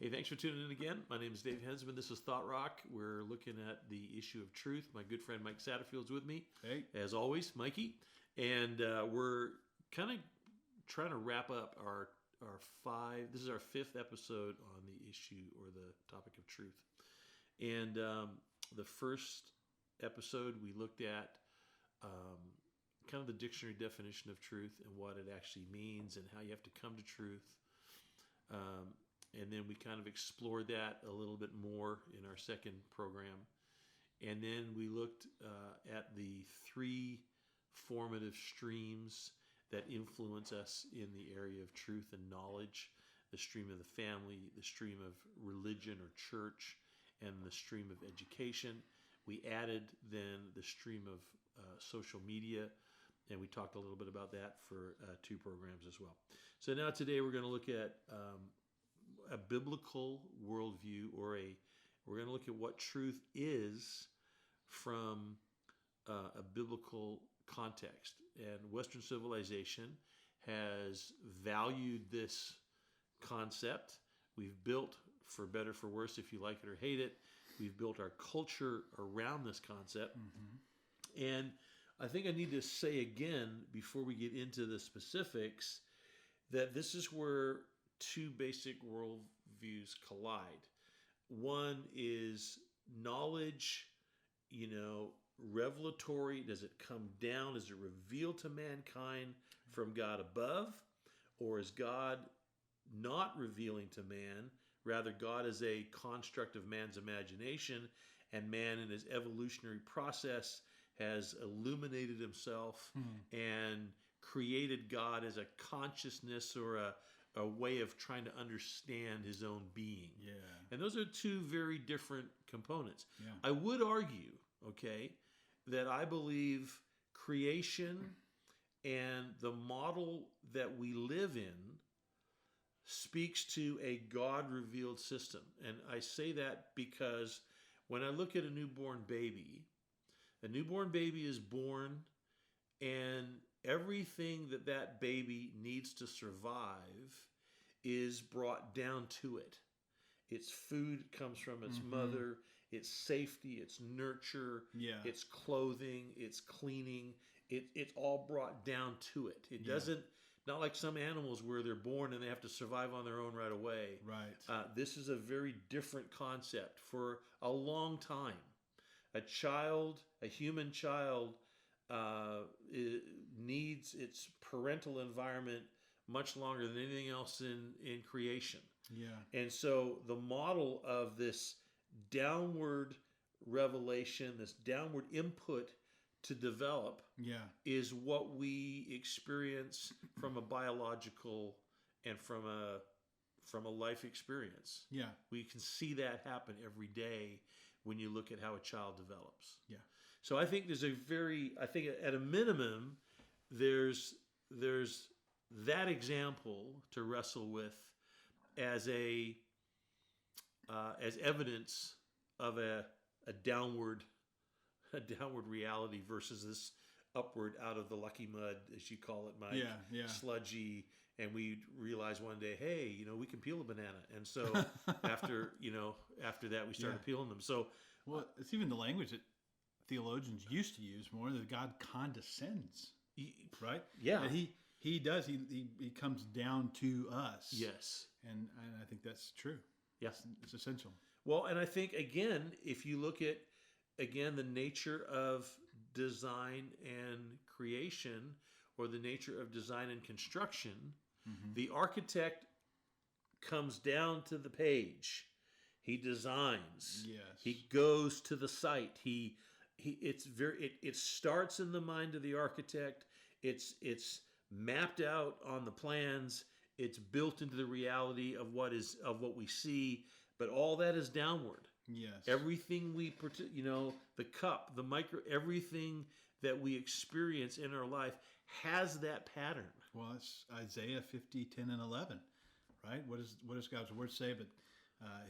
Hey, thanks for tuning in again. My name is Jon Hensman. This is Thought Rock. We're looking at the issue of truth. My good friend Mike Satterfield's with me. Hey. As always, Mikey. And we're kind of trying to wrap up our this is our fifth episode on the issue or the topic of truth. And the first episode we looked at kind of the dictionary definition of truth and what it actually means and how you have to come to truth. And then we kind of explored that a little bit more in our second program. And then we looked at the three formative streams that influence us in the area of truth and knowledge: the stream of the family, the stream of religion or church, and the stream of education. We added then the stream of social media, and we talked a little bit about that for two programs as well. So now today we're going to look at a biblical worldview, or we're going to look at what truth is from a biblical context. And Western civilization has valued this concept. We've built, for better for worse, if you like it or hate it, we've built our culture around this concept. Mm-hmm. And I think I need to say again, before we get into the specifics, that this is where two basic worldviews collide. One is knowledge, revelatory. Does it come down? Is it revealed to mankind from God above? Or is God not revealing to man? Rather, God is a construct of man's imagination, and man in his evolutionary process has illuminated himself and created God as a consciousness or a way of trying to understand his own being. Yeah. And those are two very different components. Yeah. I would argue, that I believe creation and the model that we live in speaks to a God-revealed system. And I say that because when I look at a newborn baby is born, and everything that baby needs to survive is brought down to it. Its food comes from its mother, its safety, its nurture, its clothing, its cleaning. It's all brought down to it. It doesn't, not like some animals where they're born and they have to survive on their own right away. Right. This is a very different concept. For a long time, a human child, it needs its parental environment much longer than anything else in creation. Yeah. And so the model of this downward revelation, this downward input to develop, is what we experience from a biological and from a life experience. Yeah. We can see that happen every day when you look at how a child develops. Yeah. So I think at a minimum, there's that example to wrestle with as evidence of a downward reality versus this upward out of the lucky mud, as you call it, Mike. Sludgy. And we realized one day, hey, we can peel a banana. And so after that, we started peeling them. So, well, it's even the language that theologians used to use more, that God condescends, right? Yeah. That he does. He comes down to us. Yes. And I think that's true. Yes. It's essential. Well, and I think, again, if you look at, the nature of design and creation, or the nature of design and construction, the architect comes down to the page. He designs. Yes. He goes to the site. It starts in the mind of the architect. It's mapped out on the plans. It's built into the reality of what we see. But all that is downward. Yes. Everything the cup, the micro, everything that we experience in our life has that pattern. Well, it's Isaiah 50, 10, and 11, right? What does God's word say? But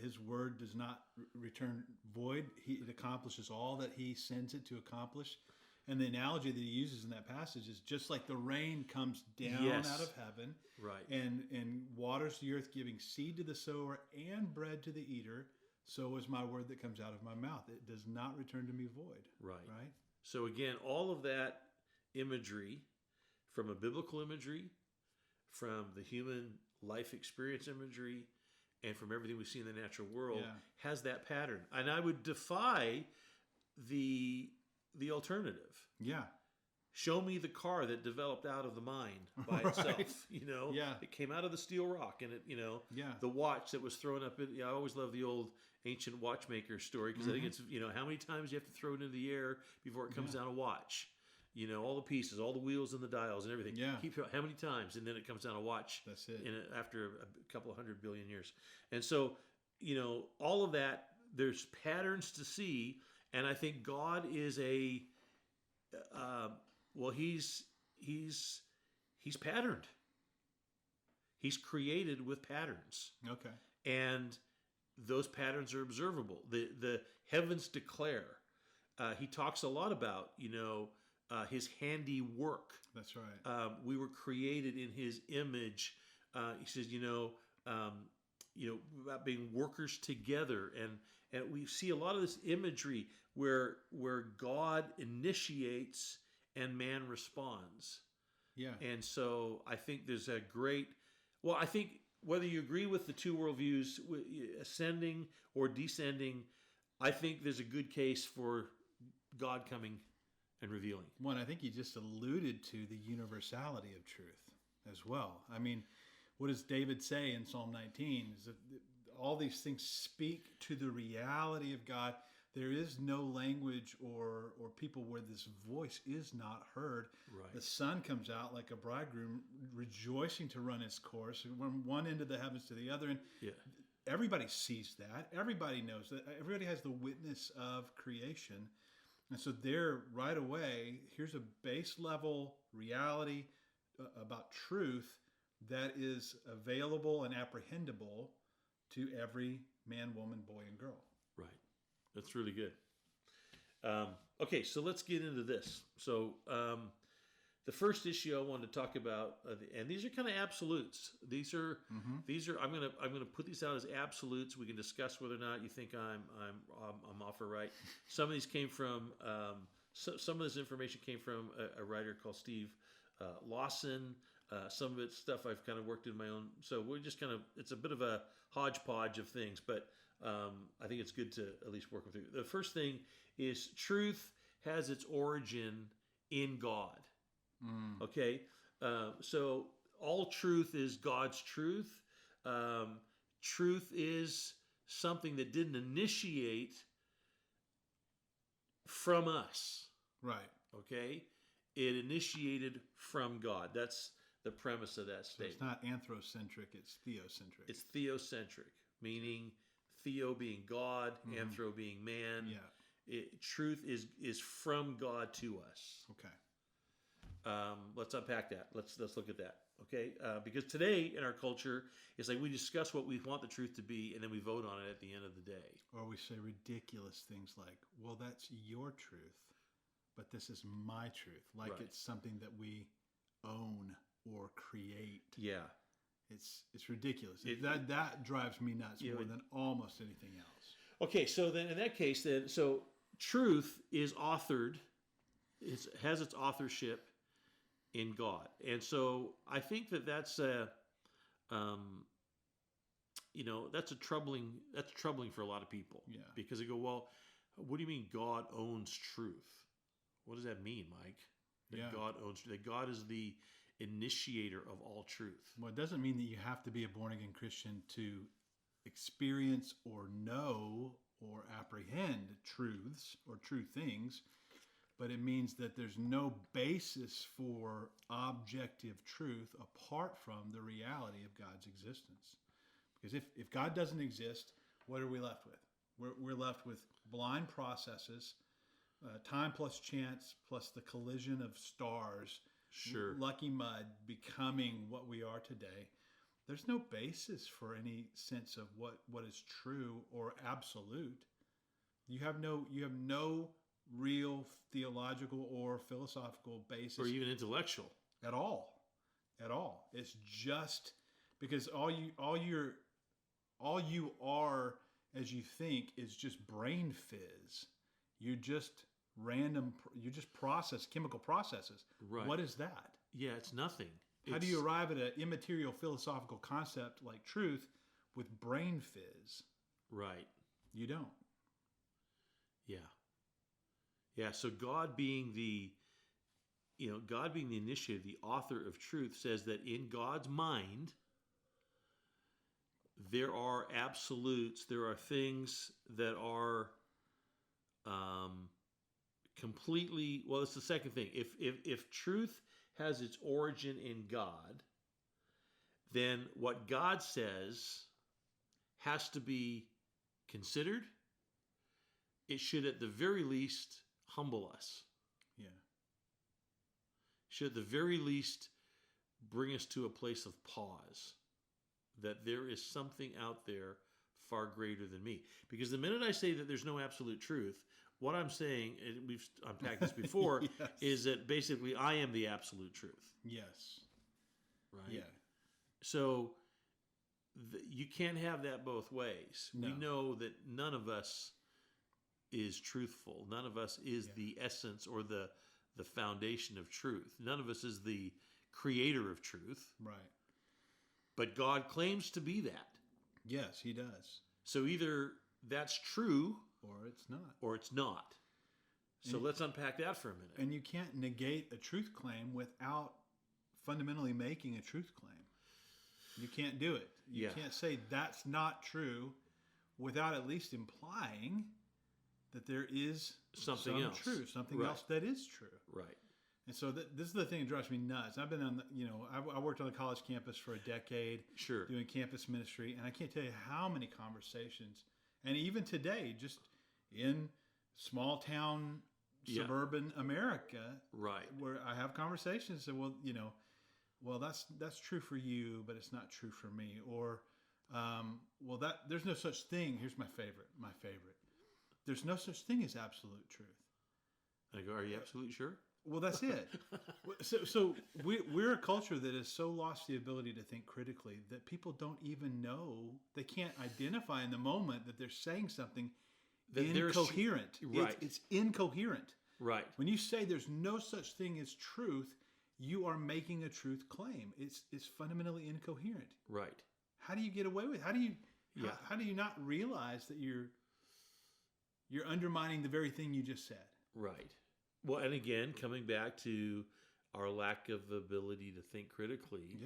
his word does not return void. It accomplishes all that he sends it to accomplish. And the analogy that he uses in that passage is just like the rain comes down Yes. out of heaven Right. and waters the earth, giving seed to the sower and bread to the eater, so is my word that comes out of my mouth. It does not return to me void. Right. Right? So again, all of that imagery, from a biblical imagery, from the human life experience imagery, and from everything we see in the natural world, Yeah. has that pattern. And I would defy the alternative. Yeah. Show me the car that developed out of the mind by Right. itself. You know, Yeah. it came out of the steel rock, and it, Yeah. the watch that was thrown up. I always love the old ancient watchmaker story because I think it's, how many times you have to throw it into the air before it comes down a watch. All the pieces, all the wheels and the dials and everything. Yeah. Keep how many times, and then it comes down a watch. That's it. After a couple of 100 billion years, and so all of that. There's patterns to see, and I think God is a he's patterned. He's created with patterns, Okay. and those patterns are observable. The heavens declare. He talks a lot about his handiwork. That's right. We were created in His image. He says, about being workers together, and we see a lot of this imagery where God initiates and man responds. Yeah. And so I think there's a great. Well, I think whether you agree with the two worldviews, ascending or descending, I think there's a good case for God coming and revealing. One, I think you just alluded to the universality of truth as well. I mean, what does David say in Psalm 19? Is that all these things speak to the reality of God. There is no language or people where this voice is not heard. Right. The sun comes out like a bridegroom, rejoicing to run its course from one end of the heavens to the other. And everybody sees that. Everybody knows that. Everybody has the witness of creation. And so there, right away, here's a base level reality about truth that is available and apprehendable to every man, woman, boy, and girl. Right. That's really good. Okay, so let's get into this. So the first issue I wanted to talk about, and these are kind of absolutes. These are I'm gonna put these out as absolutes. We can discuss whether or not you think I'm off or right. Some of these came from some of this information came from a writer called Steve Lawson. Some of it's stuff I've kind of worked in my own. So we're just it's a bit of a hodgepodge of things, but I think it's good to at least work with it. The first thing is truth has its origin in God. Okay? So all truth is God's truth. Truth is something that didn't initiate from us. Right. Okay? It initiated from God. That's the premise of that So statement. it's not anthrocentric, it's theocentric. It's theocentric, meaning theo being God, anthro being man. Yeah. Truth is from God to us. Okay. Let's unpack that. Let's look at that. Okay, because today in our culture, it's like we discuss what we want the truth to be, and then we vote on it at the end of the day. Or we say ridiculous things like, well, that's your truth, but this is my truth. Like Right. it's something that we own or create. Yeah. It's ridiculous. That drives me nuts more than almost anything else. Okay, so then in that case, so truth is authored, has its authorship in God, and so I think that's that's troubling for a lot of people. Yeah. Because they go, well, what do you mean God owns truth? What does that mean, Mike? That God owns, that God is the initiator of all truth. Well, it doesn't mean that you have to be a born-again Christian to experience or know or apprehend truths or true things, but it means that there's no basis for objective truth apart from the reality of God's existence. Because if God doesn't exist, what are we left with? We're left with blind processes, time plus chance plus the collision of stars, Sure. lucky mud becoming what we are today. There's no basis for any sense of what is true or absolute. You have no real theological or philosophical basis, or even intellectual. at all. At all. It's just because all you are as you think is just brain fizz. You're just chemical processes. Right. What is that? Yeah, it's nothing. How do you arrive at an immaterial philosophical concept like truth with brain fizz? Right. You don't. Yeah. Yeah, so God being the initiative, the author of truth, says that in God's mind, there are absolutes, there are things that are completely, well, it's the second thing. If truth has its origin in God, then what God says has to be considered. It should at the very least humble us. Yeah. Should at the very least bring us to a place of pause, that there is something out there far greater than me. Because the minute I say that there's no absolute truth, what I'm saying, and we've unpacked this before, Yes. is that basically I am the absolute truth. Yes. Right? Yeah. So you can't have that both ways. No. We know that none of us is truthful. None of us is the essence or the foundation of truth. None of us is the creator of truth. Right. But God claims to be that. Yes, he does. So either that's true Or it's not. or it's not. So let's unpack that for a minute. And you can't negate a truth claim without fundamentally making a truth claim. You can't do it. You can't say that's not true without at least implying that there is Something else. true, something Right. else that is true. Right. And so this is the thing that drives me nuts. I've been on, I worked on the college campus for a decade, Sure. doing campus ministry, and I can't tell you how many conversations, and even today, just in small town, suburban America, Right. where I have conversations that, well, that's true for you, but it's not true for me, or, there's no such thing. Here's my favorite. There's no such thing as absolute truth. I go, are you absolutely sure? Well, that's it. So we're a culture that has so lost the ability to think critically that people don't even know, they can't identify in the moment that they're saying something That incoherent. Right. It's incoherent. Right. When you say there's no such thing as truth, you are making a truth claim. It's fundamentally incoherent. Right. How do you get away with it? How do you not realize that you're undermining the very thing you just said? Right. Well, and again, coming back to our lack of ability to think critically,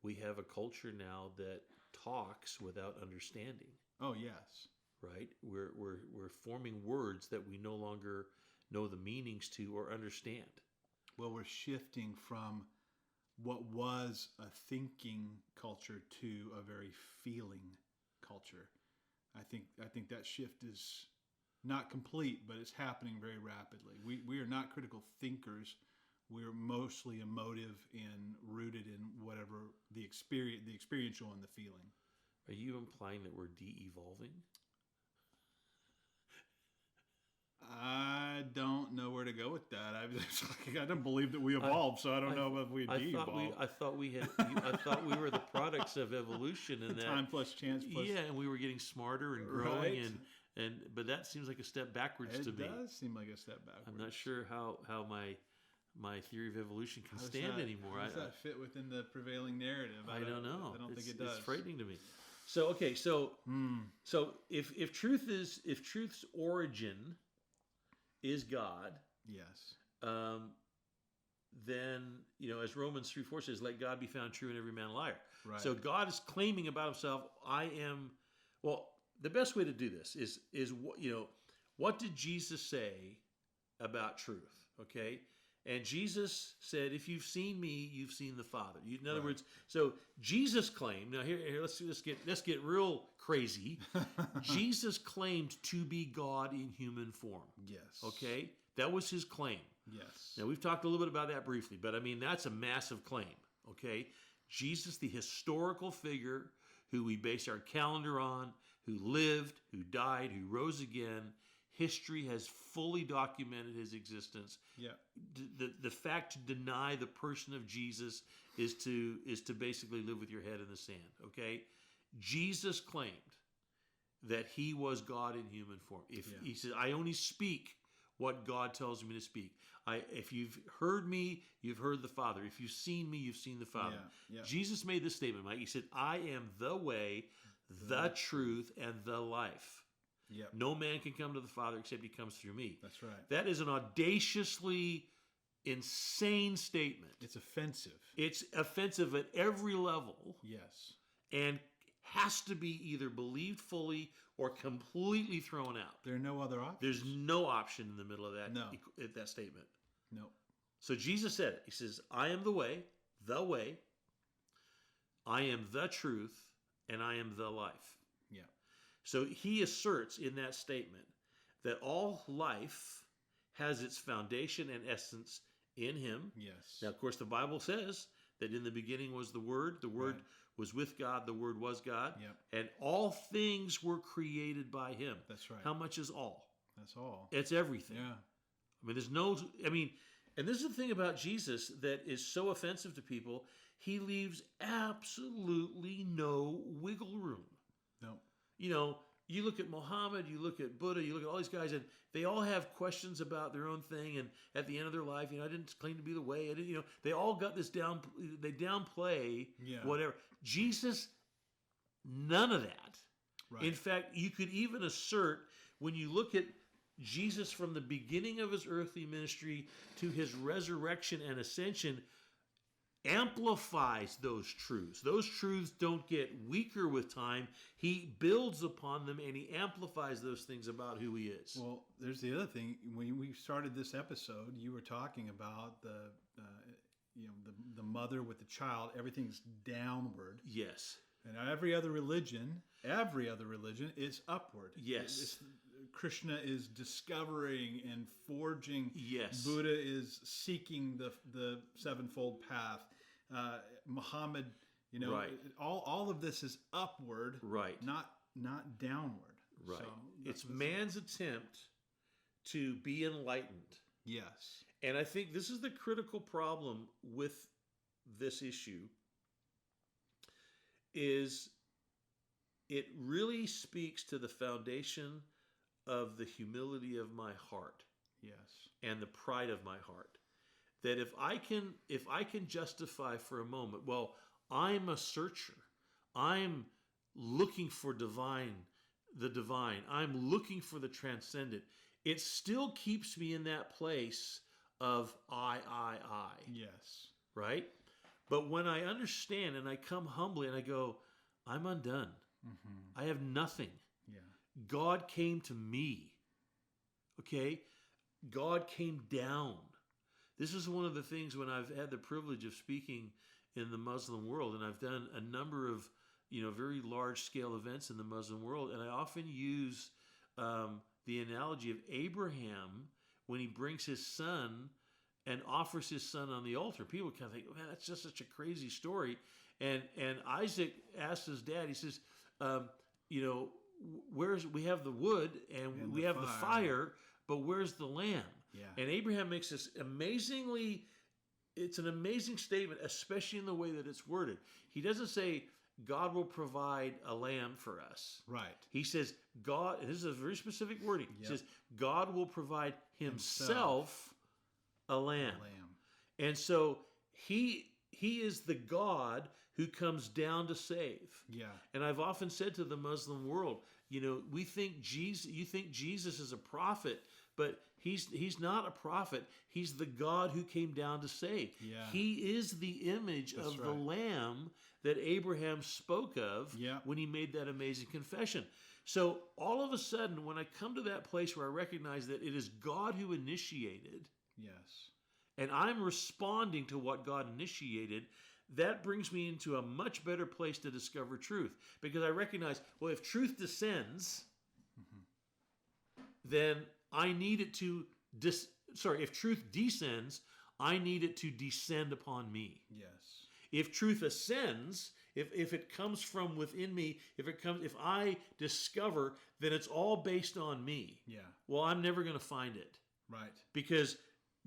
we have a culture now that talks without understanding. Oh, yes. Right? We're forming words that we no longer know the meanings to or understand. Well, we're shifting from what was a thinking culture to a very feeling culture. I think that shift is not complete, but it's happening very rapidly. We are not critical thinkers. We're mostly emotive and rooted in whatever the experiential and the feeling. Are you implying that we're de-evolving? I don't know where to go with that. I don't believe that we evolved, so I don't know if we de-evolved. I thought we were the products of evolution, and that time plus chance plus. Yeah, and we were getting smarter and growing, but that seems like a step backwards to me. It does seem like a step backwards. I'm not sure how my theory of evolution can stand anymore. How does that fit within the prevailing narrative? I don't know. I don't think it does. It's frightening to me. So so if truth's origin is God, yes, then as Romans 3:4 says, let God be found true and every man a liar. Right. So God is claiming about himself, I am. Well, the best way to do this is what did Jesus say about truth? Okay. And Jesus said, if you've seen me, you've seen the Father. In other words, so Jesus claimed, now here let's get real crazy. Jesus claimed to be God in human form. Yes. Okay? That was his claim. Yes. Now, we've talked a little bit about that briefly, but I mean, that's a massive claim. Okay? Jesus, the historical figure who we base our calendar on, who lived, who died, who rose again, history has fully documented his existence. Yeah. The fact to deny the person of Jesus is to basically live with your head in the sand. Okay, Jesus claimed that he was God in human form. He said, "I only speak what God tells me to speak. If you've heard me, you've heard the Father. If you've seen me, you've seen the Father." Yeah. Jesus made this statement, Mike. He said, "I am the way, the truth, and the life. Yep. No man can come to the Father except he comes through me." That's right. That is an audaciously insane statement. It's offensive. It's offensive at every level. Yes. And has to be either believed fully or completely thrown out. There are no other options. There's no option in the middle of that, No. that statement. No. So Jesus said it. He says, "I am the way, I am the truth, and I am the life." Yeah. So he asserts in that statement that all life has its foundation and essence in him. Yes. Now, of course, the Bible says that in the beginning was the Word Right. was with God, the Word was God, Yep. and all things were created by him. That's right. How much is all? That's all. It's everything. Yeah. And this is the thing about Jesus that is so offensive to people. He leaves absolutely no wiggle room. No. You look at Muhammad, you look at Buddha, you look at all these guys, and they all have questions about their own thing. And at the end of their life, I didn't claim to be the way. I didn't, they all got this down. They downplay whatever. Jesus, none of that. Right. In fact, you could even assert when you look at Jesus from the beginning of his earthly ministry to his resurrection and ascension, amplifies those truths. Those truths don't get weaker with time. He builds upon them and he amplifies those things about who he is. Well, there's the other thing. When we started this episode, you were talking about the mother with the child. Everything's downward. Yes. And every other religion is upward. Yes. Krishna is discovering and forging. Yes. Buddha is seeking the sevenfold path. Muhammad, right. all of this is upward, right? Not downward. Right. So it's man's attempt to be enlightened. Yes. And I think this is the critical problem with this issue. Is it really speaks to the foundation of the humility of my heart. Yes. And the pride of my heart. That if I can justify for a moment, well, I'm a searcher. I'm looking for the divine. I'm looking for the transcendent. It still keeps me in that place of I. Yes. Right? But when I understand and I come humbly and I go, I'm undone. Mm-hmm. I have nothing. Yeah. God came to me. Okay? God came down. This is one of the things when I've had the privilege of speaking in the Muslim world, and I've done a number of, very large scale events in the Muslim world, and I often use the analogy of Abraham when he brings his son and offers his son on the altar. People kind of think, man, that's just such a crazy story. And Isaac asked his dad, he says, we have the wood and we have the fire, but where's the lamb? Yeah. And Abraham makes this it's an amazing statement, especially in the way that it's worded. He doesn't say, God will provide a lamb for us. Right. He says, God, and this is a very specific wording. Yep. He says, God will provide himself a lamb. And so he is the God who comes down to save. Yeah. And I've often said to the Muslim world, you think Jesus is a prophet, but he's not a prophet. He's the God who came down to save. Yeah. He is the image of the lamb that Abraham spoke of when he made that amazing confession. So all of a sudden, when I come to that place where I recognize that it is God who initiated, yes, and I'm responding to what God initiated, that brings me into a much better place to discover truth. Because I recognize, well, if truth descends, then I need it to if truth descends, I need it to descend upon me. Yes. If truth ascends, If it comes from within me, if I discover that it's all based on me, well, I'm never going to find it. Right. Because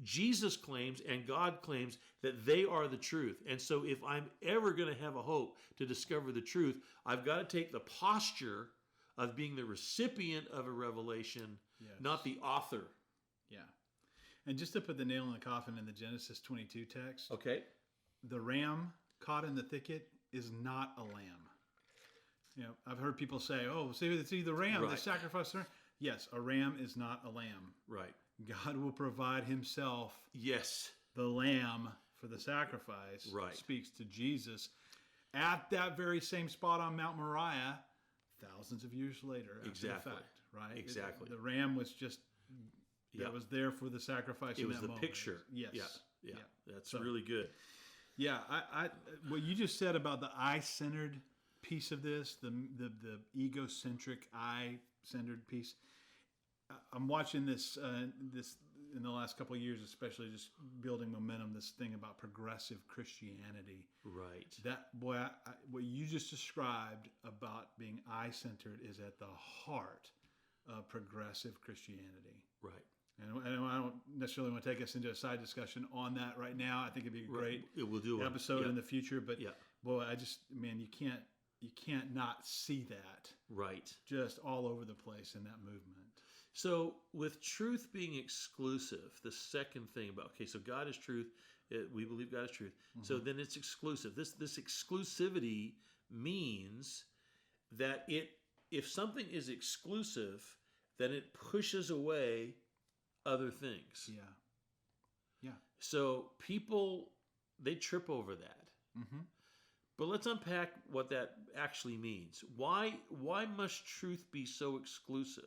Jesus claims and God claims that they are the truth. And so if I'm ever going to have a hope to discover the truth, I've got to take the posture of being the recipient of a revelation, not the author. Yeah. And just to put the nail in the coffin in the Genesis 22 text, okay, the ram caught in the thicket is not a lamb. You know, I've heard people say, "Oh, see the ram, right. the sacrifice." Yes, a ram is not a lamb. Right. God will provide Himself. Yes. The lamb for the sacrifice. Right. Speaks to Jesus at that very same spot on Mount Moriah, thousands of years later. After the fact, right. Exactly. The ram was just that was there for the sacrifice. It was the moment. Picture. Yes. Yeah. That's really good. Yeah, I what you just said about the I-centered piece of this, the egocentric I-centered piece. I'm watching this in the last couple of years, especially just building momentum. This thing about progressive Christianity. Right. That boy, what you just described about being I-centered is at the heart of progressive Christianity. Right. And I don't necessarily want to take us into a side discussion on that right now. I think it'd be a great episode in the future. But boy, you can't not see that. Right. Just all over the place in that movement. So with truth being exclusive, the second thing about, so God is truth. We believe God is truth. Mm-hmm. So then it's exclusive. This exclusivity means that if something is exclusive, then it pushes away other things. Yeah. So people, they trip over that. Mm-hmm. But let's unpack what that actually means. Why must truth be so exclusive?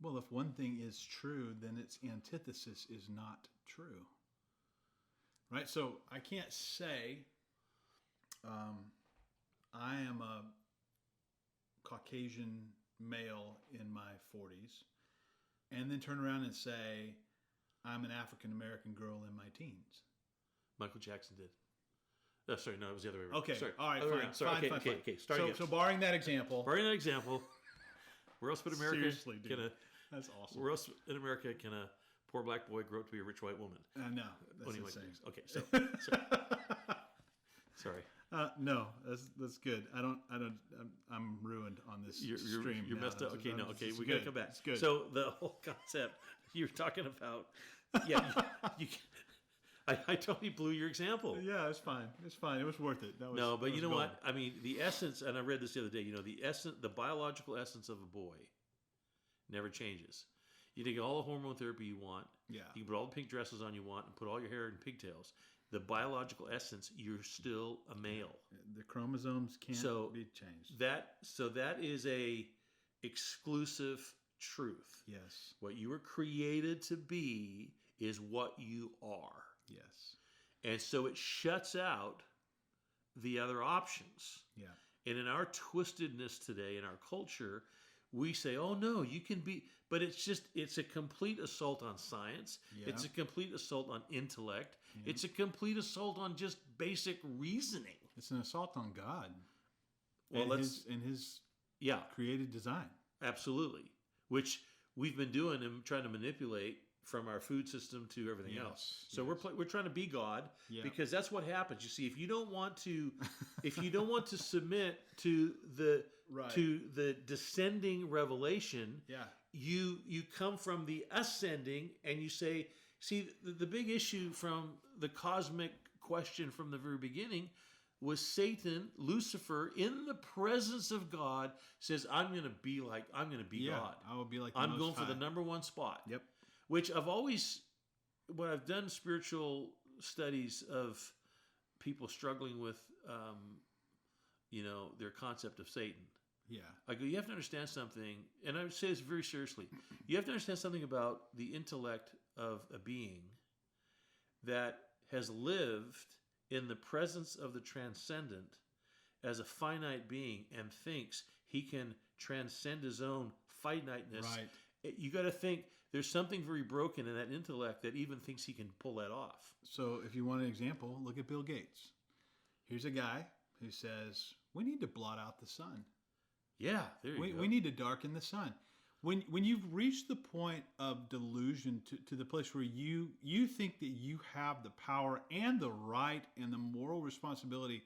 Well, if one thing is true, then its antithesis is not true. Right? So I can't say I am a Caucasian male in my 40s and then turn around and say I'm an African American girl in my teens. Michael Jackson did. Oh, sorry, no, it was the other way around. Okay, sorry. All right, fine. Sorry. Fine. Okay, start again. So barring that example. Where else but America Seriously, dude. That's awesome. Where else in America can a poor black boy grow up to be a rich white woman? No, that's insane. Okay, so sorry. No, that's good. I'm ruined on this stream. You're now. messed up. Okay, we got gotta come back. It's good. So the whole concept you're talking about, I totally blew your example. Yeah, it's fine. It was worth it. But you know what? I mean, the essence, and I read this the other day. The biological essence of a boy never changes. You can get all the hormone therapy you want. Yeah. You can put all the pink dresses on you want and put all your hair in pigtails. The biological essence, you're still a male. The chromosomes can't be changed. That is a exclusive truth. Yes. What you were created to be is what you are. Yes. And so it shuts out the other options. Yeah. And in our twistedness today, in our culture, we say, oh no, you can be, but it's a complete assault on science. Yeah. It's a complete assault on intellect. Yeah. It's a complete assault on just basic reasoning. It's an assault on God. Well, in his created design. Absolutely. Which we've been doing and trying to manipulate from our food system to everything else. So we're trying to be God because that's what happens. You see, if you don't want to submit to the descending revelation, you come from the ascending and you say, see, the big issue from the cosmic question from the very beginning was Satan, Lucifer, in the presence of God, says, I'm going to be God. I will be like I'm going for the number one spot. Yep. Which when I've done spiritual studies of people struggling with, their concept of Satan. Yeah. I go, you have to understand something, and I would say this very seriously. You have to understand something about the intellect of a being that has lived in the presence of the transcendent as a finite being and thinks he can transcend his own finiteness. Right. You got to think there's something very broken in that intellect that even thinks he can pull that off. So if you want an example, look at Bill Gates. Here's a guy who says, we need to blot out the sun. Yeah, there you go. We need to darken the sun. When you've reached the point of delusion to the place where you think that you have the power and the right and the moral responsibility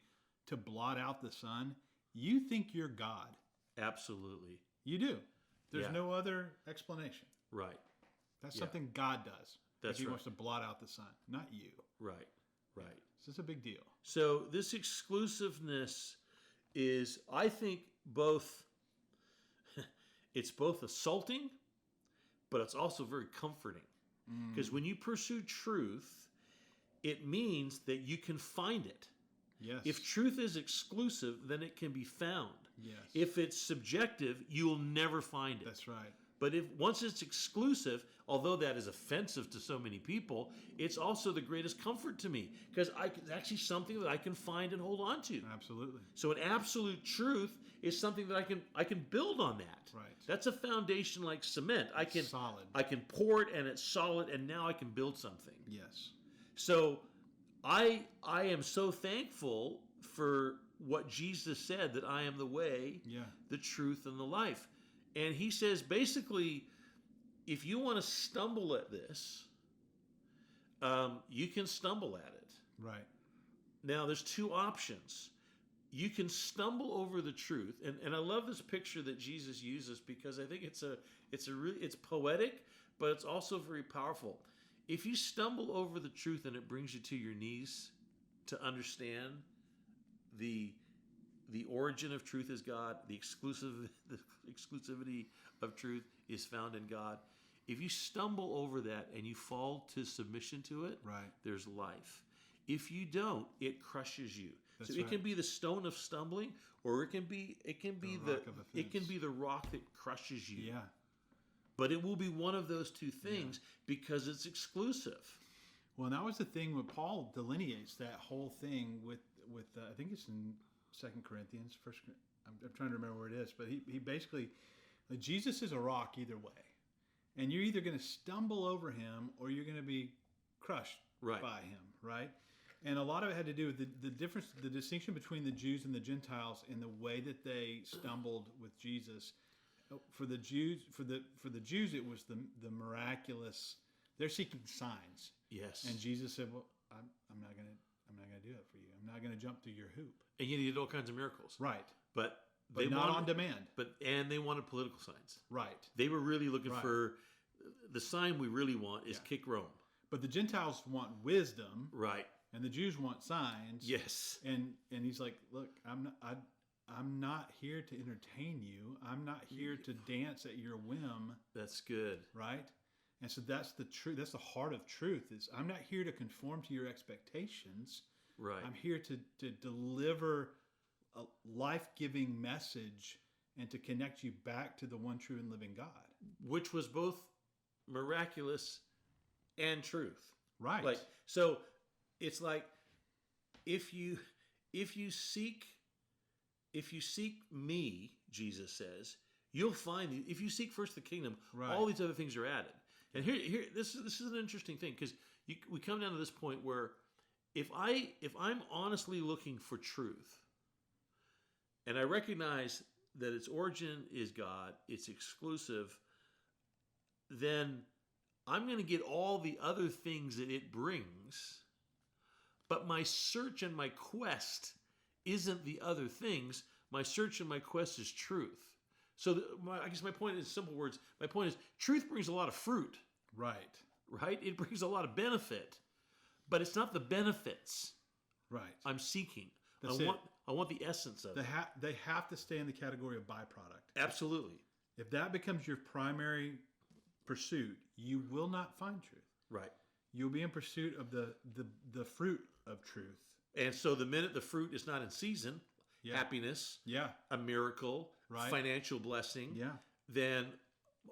to blot out the sun, you think you're God. Absolutely. You do. There's no other explanation. Right. That's something God does. That's He right. wants to blot out the sun, not you. Right. Right. So it's a big deal. So this exclusiveness is, I think, it's both assaulting, but it's also very comforting. Because when you pursue truth, it means that you can find it. Yes. If truth is exclusive, then it can be found. Yes. If it's subjective, you'll never find it. That's right. But once it's exclusive, although that is offensive to so many people, it's also the greatest comfort to me because it's actually something that I can find and hold on to. Absolutely. So an absolute truth is something that I can build on that. Right. That's a foundation like cement. Solid. I can pour it and it's solid, and now I can build something. Yes. So I am so thankful for what Jesus said, that I am the way, the truth, and the life. And he says, basically, if you want to stumble at this, you can stumble at it. Right. Now, there's two options. You can stumble over the truth, and I love this picture that Jesus uses because I think it's poetic, but it's also very powerful. If you stumble over the truth and it brings you to your knees to understand the origin of truth is God, the exclusivity of truth is found in God. If you stumble over that and you fall to submission to it, right, there's life. If you don't, it crushes you. That's so it can be the stone of stumbling, or it can be the rock that crushes you. Yeah. But it will be one of those two things because it's exclusive. Well, and that was the thing when Paul delineates that whole thing with I think it's in 2 Corinthians. I'm trying to remember where it is, but he basically, Jesus is a rock either way, and you're either going to stumble over him or you're going to be crushed by him, right? And a lot of it had to do with the difference, the distinction between the Jews and the Gentiles in the way that they stumbled with Jesus. For the Jews, it was the miraculous. They're seeking signs. Yes. And Jesus said, "Well, I'm not going to do it for you. I'm not going to jump through your hoop." And you did all kinds of miracles. Right. But they not on demand. And they wanted political signs. Right. They were really looking for the sign we really want is kick Rome. But the Gentiles want wisdom. Right. And the Jews want signs. Yes. And he's like, "Look, I'm not here to entertain you. I'm not here to dance at your whim." That's good. Right? And so that's the truth. That's the heart of truth is I'm not here to conform to your expectations. Right. I'm here to deliver a life-giving message and to connect you back to the one true and living God. Which was both miraculous and truth. Right. So it's like if you seek me, Jesus says, you'll find if you seek first the kingdom, all these other things are added. And here this is an interesting thing because we come down to this point where if I'm honestly looking for truth, and I recognize that its origin is God, it's exclusive, then I'm going to get all the other things that it brings, but my search and my quest isn't the other things. My search and my quest is truth. So I guess my point is, simple words, my point is truth brings a lot of fruit. Right? It brings a lot of benefit, but it's not the benefits I'm seeking. I want the essence of it. They have to stay in the category of byproduct. Absolutely. If that becomes your primary pursuit, you will not find truth. Right. You'll be in pursuit of the fruit of truth. And so the minute the fruit is not in season, happiness, a miracle, financial blessing, then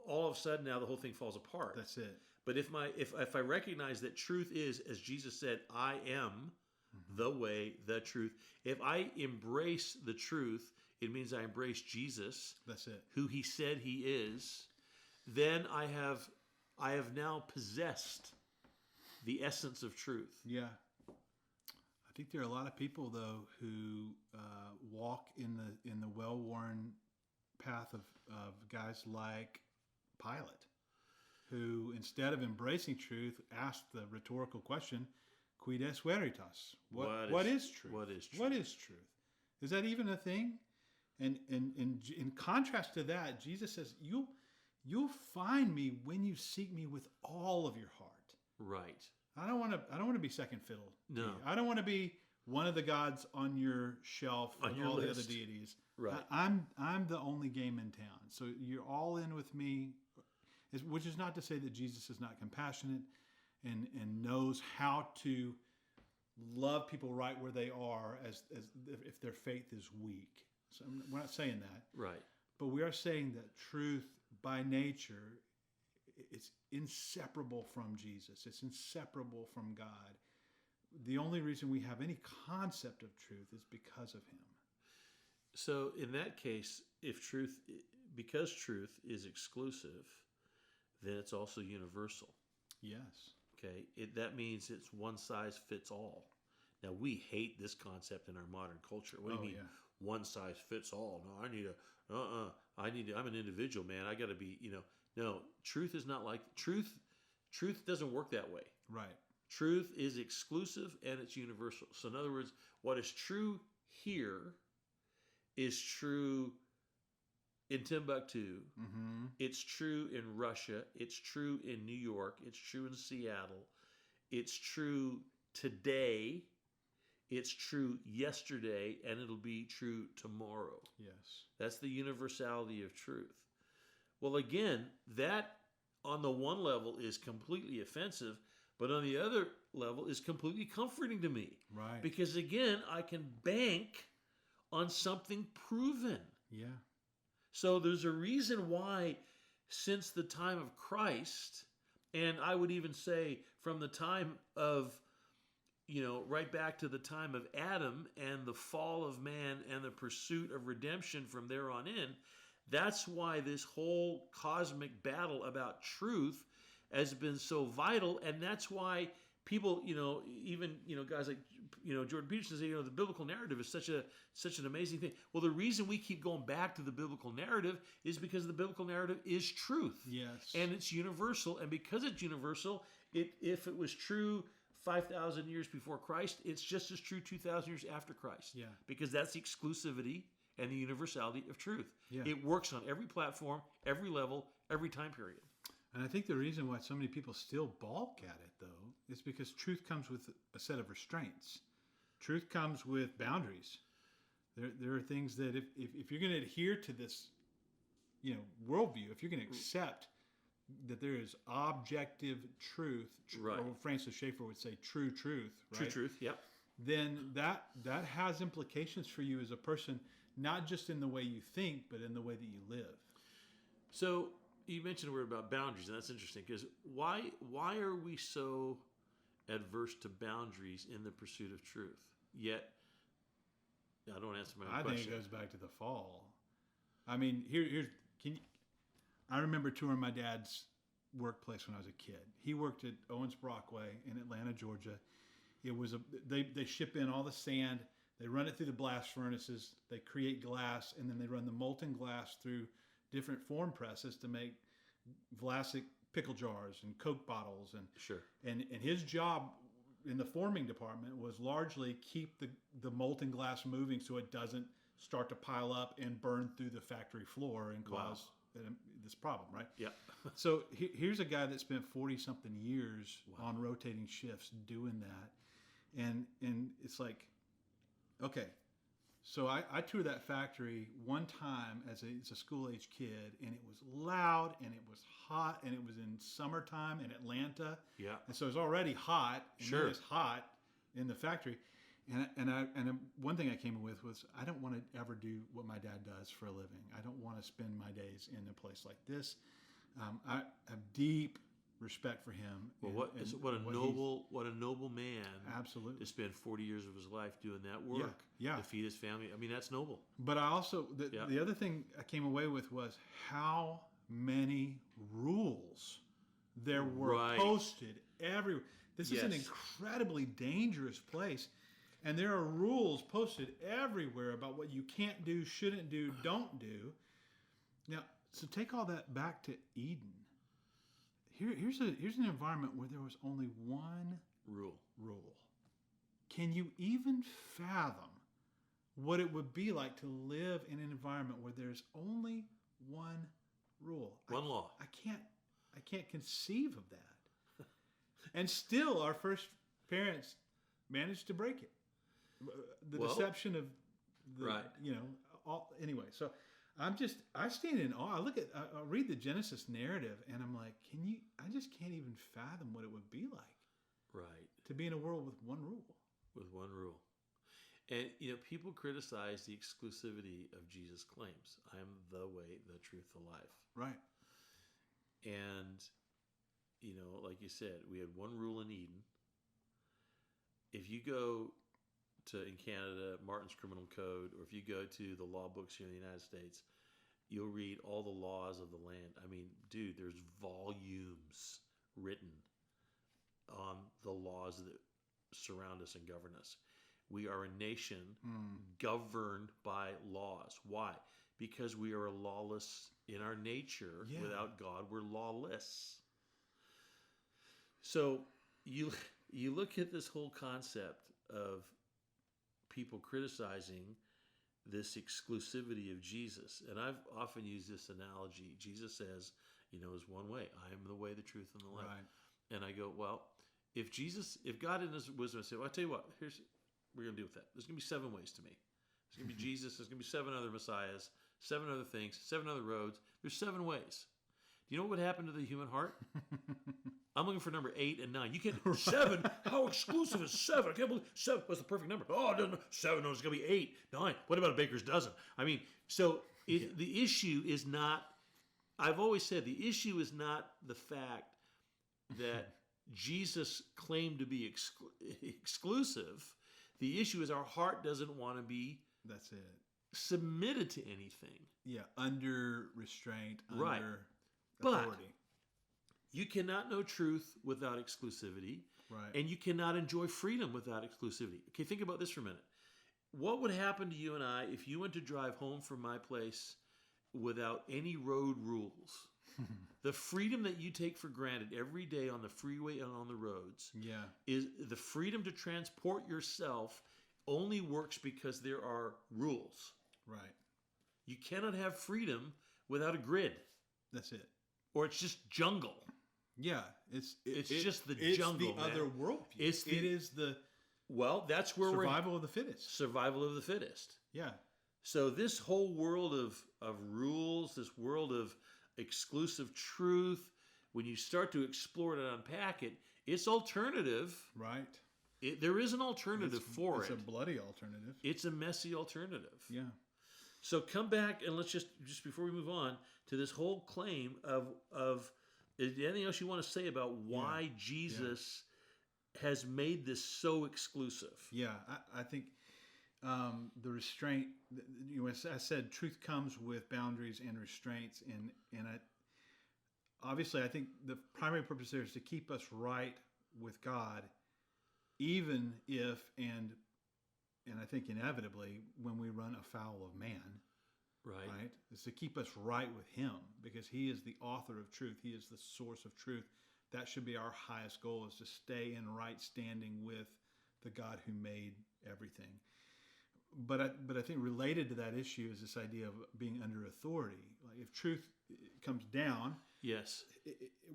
all of a sudden now the whole thing falls apart. That's it. But if I recognize that truth is, as Jesus said, I am the way, the truth. If I embrace the truth, it means I embrace Jesus. That's it. Who he said he is. Then I have now possessed the essence of truth. Yeah. I think there are a lot of people, though, who walk in the well-worn path of guys like Pilate, who, instead of embracing truth, asked the rhetorical question, "Quid est veritas?" What is truth? What is truth? What is truth? Is that even a thing? And in contrast to that, Jesus says, "You'll find me when you seek me with all of your heart." Right. I don't want to be second fiddle. to No. you. I don't want to be one of the gods on your shelf On with your all the list. other deities. Right. I'm the only game in town. So you're all in with me, which is not to say that Jesus is not compassionate and knows how to love people right where they are as if their faith is weak. So we're not saying that. Right. But we are saying that truth by nature, it's inseparable from Jesus. It's inseparable from God. The only reason we have any concept of truth is because of him. So in that case, because truth is exclusive, then it's also universal. Yes. Okay, that means it's one size fits all. Now we hate this concept in our modern culture. What do you mean, one size fits all? No, I'm an individual, man. I got to be, No, truth is not like truth. Truth doesn't work that way. Right. Truth is exclusive and it's universal. So in other words, what is true here is true in Timbuktu. Mm-hmm. It's true in Russia. It's true in New York. It's true in Seattle. It's true today. It's true yesterday, and it'll be true tomorrow. Yes. That's the universality of truth. Well, again, that on the one level is completely offensive, but on the other level is completely comforting to me. Right. Because again, I can bank on something proven. Yeah. So there's a reason why since the time of Christ, and I would even say from the time of, right back to the time of Adam and the fall of man and the pursuit of redemption from there on in, that's why this whole cosmic battle about truth has been so vital, and that's why people, even guys like Jordan Peterson say, the biblical narrative is such an amazing thing. Well, the reason we keep going back to the biblical narrative is because the biblical narrative is truth. Yes. And it's universal, and because it's universal, if it was true 5,000 years before Christ, it's just as true 2,000 years after Christ. Yeah. Because that's the exclusivity and the universality of truth. Yeah. It works on every platform, every level, every time period. And I think the reason why so many people still balk at it, though, is because truth comes with a set of restraints. Truth comes with boundaries. There are things that if you're going to adhere to this, worldview, if you're going to accept that there is objective truth, Right. or Francis Schaeffer would say true truth, right? True truth, yep. Then that has implications for you as a person, not just in the way you think, but in the way that you live. So you mentioned a word about boundaries, and that's interesting because why are we so adverse to boundaries in the pursuit of truth? Yet, I don't answer my own question. I think it goes back to the fall. I mean, I remember touring my dad's workplace when I was a kid. He worked at Owens Brockway in Atlanta, Georgia. It was they ship in all the sand, they run it through the blast furnaces, they create glass, and then they run the molten glass through different form presses to make Vlasic pickle jars and Coke bottles. And Sure. And his job in the forming department was largely keep the molten glass moving so it doesn't start to pile up and burn through the factory floor and cause this problem, right? Yeah. So here's a guy that spent 40-something years on rotating shifts doing that. And it's like, okay, so I toured that factory one time as a school-age kid, and it was loud, and it was hot, and it was in summertime in Atlanta. Yeah. And so it was already hot, and Sure. it was hot in the factory. And one thing I came with was I don't want to ever do what my dad does for a living. I don't want to spend my days in a place like this. I have deep respect for him. Well, what a noble man! Absolutely. To spend 40 years of his life doing that work, Yeah. to feed his family. I mean, that's noble. But I also the other thing I came away with was how many rules there were Right. posted everywhere. This is an Yes. incredibly dangerous place. And there are rules posted everywhere about what you can't do, shouldn't do, don't do. Now, so take all that back to Eden. Here's an environment where there was only one rule. Can you even fathom what it would be like to live in an environment where there's only one rule? One law. I can't conceive of that. And still our first parents managed to break it. The deception of the, right. Anyway, so I stand in awe. I read the Genesis narrative and I'm like, I just can't even fathom what it would be like. Right. To be in a world with one rule. And, people criticize the exclusivity of Jesus' claims. I am the way, the truth, the life. Right. And, like you said, we had one rule in Eden. If you go in Canada, Martin's Criminal Code, or if you go to the law books here in the United States, you'll read all the laws of the land. I mean, dude, there's volumes written on the laws that surround us and govern us. We are a nation governed by laws. Why? Because we are lawless in our nature. Yeah. Without God, we're lawless. So you look at this whole concept of people criticizing this exclusivity of Jesus. And I've often used this analogy. Jesus says, is one way. I am the way, the truth, and the life. Right. And I go, well, if God in his wisdom said, well, I'll tell you what, we're going to deal with that. There's going to be 7 ways to me. There's going to be Jesus. There's going to be 7 other messiahs, 7 other things, 7 other roads. There's 7 ways. Do you know what would happen to the human heart? I'm looking for number 8 and 9. You can't 7. How exclusive is 7? I can't believe 7 was the perfect number. Oh, no, 7. No, it's going to be 8, 9. What about a baker's dozen? I mean, so the issue is not. I've always said the issue is not the fact that Jesus claimed to be exclusive. The issue is our heart doesn't want to be. That's it. Submitted to anything. Yeah, under restraint, right. Under authority. But you cannot know truth without exclusivity. Right. And you cannot enjoy freedom without exclusivity. Okay, think about this for a minute. What would happen to you and I if you went to drive home from my place without any road rules? The freedom that you take for granted every day on the freeway and on the roads, is the freedom to transport yourself only works because there are rules. Right. You cannot have freedom without a grid. That's it. Or it's just jungle. Yeah, it's just the jungle. It's the other worldview. That's where survival of the fittest. Survival of the fittest. Yeah. So this whole world of rules, this world of exclusive truth, when you start to explore it and unpack it, it's alternative. Right. There is an alternative for it. It's a bloody alternative. It's a messy alternative. Yeah. So come back and let's just before we move on to this whole claim of is there anything else you want to say about why Jesus has made this so exclusive? Yeah, I think the restraint. I said truth comes with boundaries and restraints, and obviously I think the primary purpose there is to keep us right with God, even if and I think inevitably when we run afoul of man. Right? Is to keep us right with him because he is the author of truth. He is the source of truth. That should be our highest goal, is to stay in right standing with the God who made everything. But I think related to that issue is this idea of being under authority. Like if truth comes down, yes,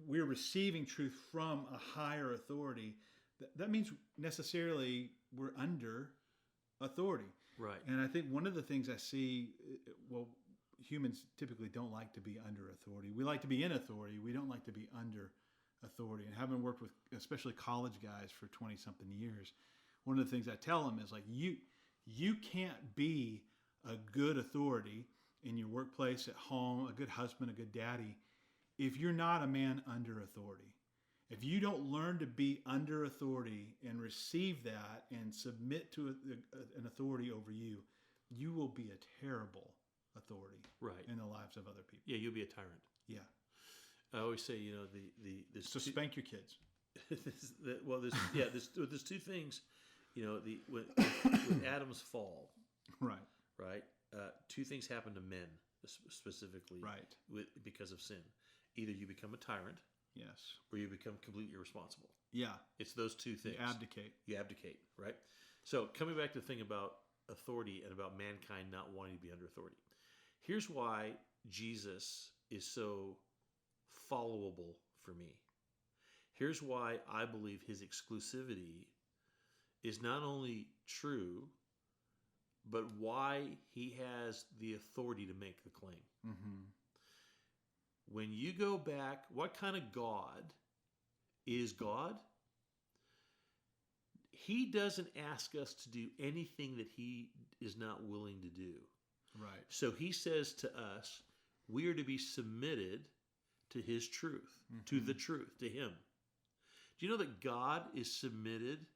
we're receiving truth from a higher authority. That means necessarily we're under authority. Right. And I think one of the things I see, humans typically don't like to be under authority. We like to be in authority. We don't like to be under authority. And having worked with especially college guys for 20-something years, one of the things I tell them is like, you can't be a good authority in your workplace, at home, a good husband, a good daddy, if you're not a man under authority. If you don't learn to be under authority and receive that and submit to an authority over you, you will be a terrible authority in the lives of other people. Yeah, you'll be a tyrant. Yeah. I always say, so spank your kids. There's 2 things With Adam's fall, Right. right? Two things happen to men specifically, Right. Because of sin. Either you become a tyrant, Yes. or you become completely irresponsible. Yeah. It's those two things. You abdicate. Right? So coming back to the thing about authority and about mankind not wanting to be under authority. Here's why Jesus is so followable for me. Here's why I believe his exclusivity is not only true, but why he has the authority to make the claim. Mm-hmm. When you go back, what kind of God is God? He doesn't ask us to do anything that he is not willing to do. Right. So he says to us, we are to be submitted to his truth, to the truth, to him. Do you know that God is submitted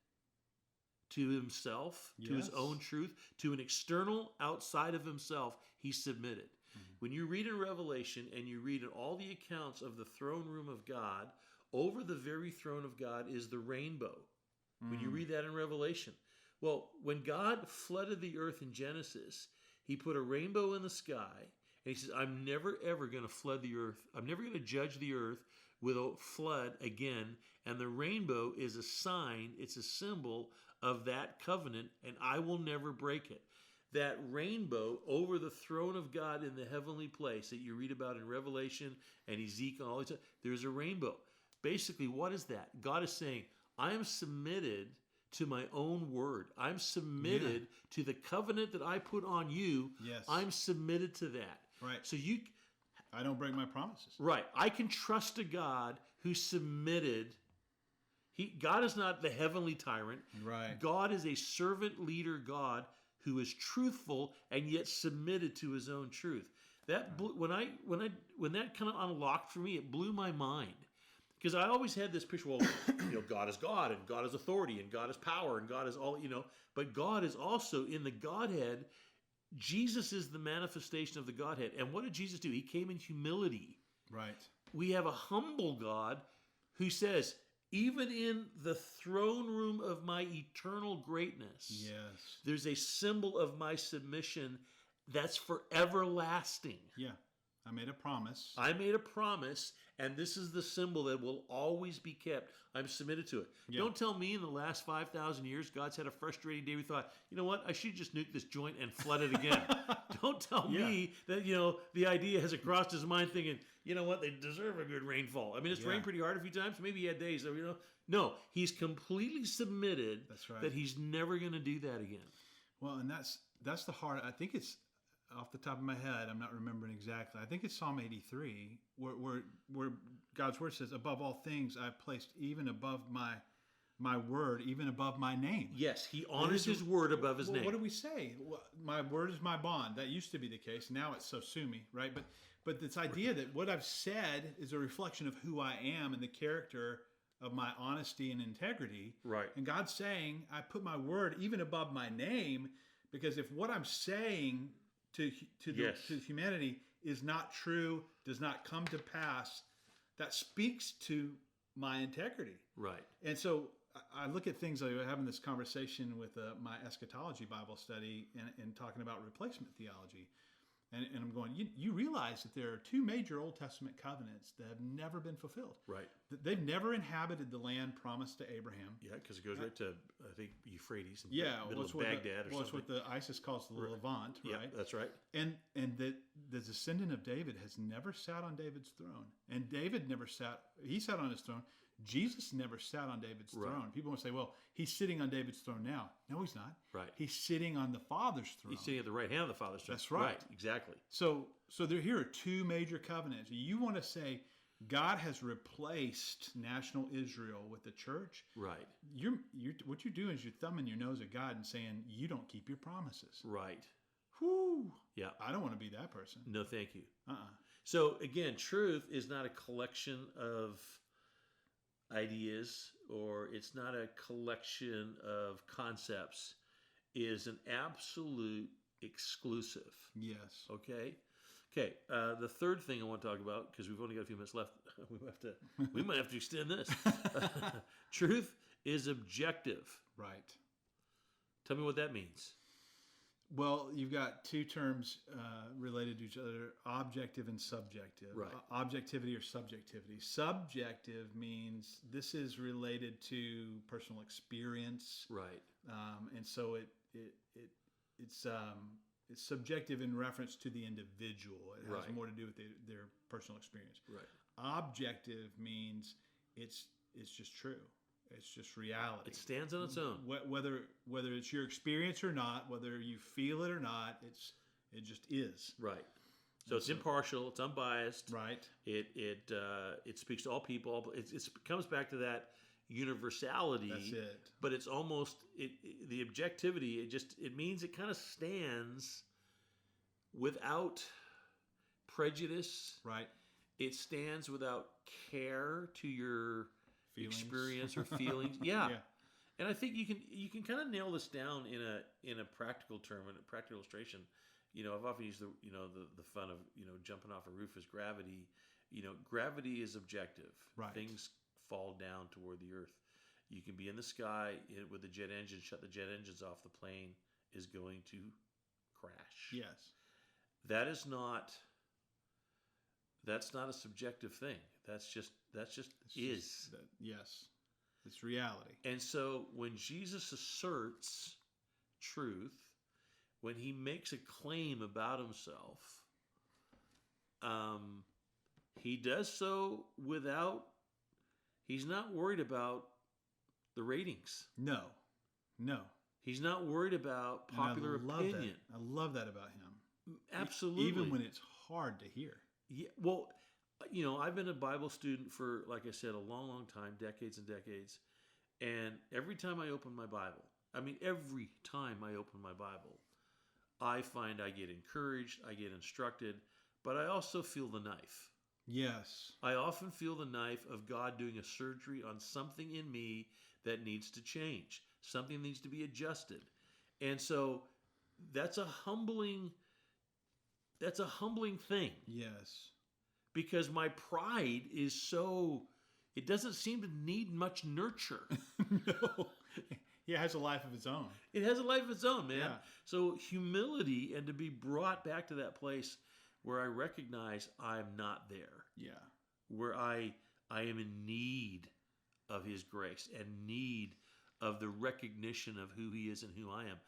to himself, to his own truth, to an external outside of himself? He's submitted. When you read in Revelation and you read in all the accounts of the throne room of God, over the very throne of God is the rainbow. When you read that in Revelation. Well, when God flooded the earth in Genesis, he put a rainbow in the sky, and he says, I'm never, ever going to flood the earth. I'm never going to judge the earth with a flood again. And the rainbow is a sign, it's a symbol of that covenant, and I will never break it. That rainbow over the throne of God in the heavenly place that you read about in Revelation and Ezekiel, and all these, there's a rainbow. Basically, what is that? God is saying, I am submitted to my own word. I'm submitted to the covenant that I put on you. Yes. I'm submitted to that. Right. So I don't break my promises. Right. I can trust a God who's submitted. God is not the heavenly tyrant. Right. God is a servant leader God who is truthful and yet submitted to his own truth. That when that kind of unlocked for me, it blew my mind. Because I always had this picture, well, God is God, and God is authority, and God is power, and God is all, but God is also in the Godhead. Jesus is the manifestation of the Godhead. And what did Jesus do? He came in humility. Right. We have a humble God who says, even in the throne room of my eternal greatness, there's a symbol of my submission that's for everlasting. Yeah. I made a promise. And this is the symbol that will always be kept. I'm submitted to it. Yeah. Don't tell me in the last 5,000 years God's had a frustrating day. We thought, you know what? I should just nuke this joint and flood it again. Don't tell me that, the idea has crossed his mind thinking, you know what? They deserve a good rainfall. I mean, it's rained pretty hard a few times. Maybe he had days. No, he's completely submitted. That's right. That he's never going to do that again. Well, and that's the heart. I think it's off the top of my head, I'm not remembering exactly. I think it's Psalm 83, where God's word says, above all things, I've placed even above my word, even above my name. Yes, he honors his word above his name. What do we say? Well, my word is my bond. That used to be the case. Now it's so sue me, right? But this idea that what I've said is a reflection of who I am and the character of my honesty and integrity. Right. And God's saying, I put my word even above my name, because if what I'm saying to humanity is not true, does not come to pass, that speaks to my integrity. Right. And so I look at things like having this conversation with my eschatology Bible study and talking about replacement theology. And I'm going, you realize that there are two major Old Testament covenants that have never been fulfilled. Right. They've never inhabited the land promised to Abraham. Yeah, because it goes right to, I think, Euphrates in the middle of Baghdad or something. It's what the ISIS calls the Levant, right? Yeah, that's right. And the descendant of David has never sat on David's throne. And David he sat on his throne. Jesus never sat on David's throne. People will say, well, he's sitting on David's throne now. No, he's not. Right. He's sitting on the Father's throne. He's sitting at the right hand of the Father's throne. That's right. Right, exactly. So here are two major covenants. You want to say God has replaced national Israel with the church. Right. What you're doing is you're thumbing your nose at God and saying, you don't keep your promises. Right. Whew. Yeah. I don't want to be that person. No, thank you. So again, truth is not a collection of ideas, or it's not a collection of concepts. It is an absolute exclusive. Yes. Okay. The third thing I want to talk about, because we've only got a few minutes left, we might have to extend this. Truth is objective. Right. Tell me what that means. Well, you've got two terms related to each other, objective and subjective. Right. Objectivity or subjectivity. Subjective means this is related to personal experience. Right. And so it's subjective in reference to the individual. It has Right. more to do with their personal experience. Right. Objective means it's just true. It's just reality. It stands on its own. Whether it's your experience or not, whether you feel it or not, it just is. Right. So it's impartial. It's unbiased. Right. It speaks to all people. It comes back to that universality. That's it. But it's almost the objectivity. It means it kind of stands without prejudice. Right. It stands without care to your Feelings. Experience or feelings. Yeah. And I think you can kind of nail this down in a practical term, in a practical illustration. I've often used the fun of jumping off a roof as gravity. Gravity is objective. Right. Things fall down toward the earth. You can be in the sky with the jet engine, shut the jet engines off, the plane is going to crash. Yes. That's not a subjective thing. That's just is. Yes. It's reality. And so when Jesus asserts truth, when he makes a claim about himself, he does so he's not worried about the ratings. No. He's not worried about popular opinion. I love that about him. Absolutely. Even when it's hard to hear. Yeah, well, I've been a Bible student for, like I said, a long, long time, decades and decades. And every time I open my Bible, I find I get encouraged, I get instructed, but I also feel the knife. Yes. I often feel the knife of God doing a surgery on something in me that needs to change. Something needs to be adjusted. And so that's a humbling thing. Yes. Because my pride it doesn't seem to need much nurture. No. It has a life of its own. It has a life of its own, man. Yeah. So humility and to be brought back to that place where I recognize I'm not there. Yeah. Where I am in need of his grace and need of the recognition of who he is and who I am.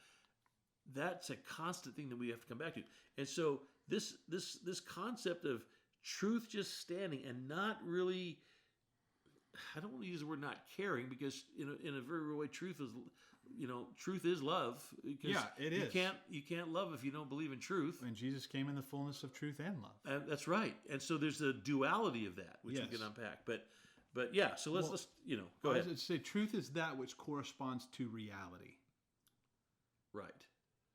That's a constant thing that we have to come back to. And so this concept of truth just standing and not really, I don't want to use the word not caring, because in a very real way, truth is love. Yeah, it is. You can't love if you don't believe in truth. And Jesus came in the fullness of truth and love. That's right. And so there's a duality of that, which Yes. we can unpack. But yeah, so let's go ahead. I would say truth is that which corresponds to reality. Right.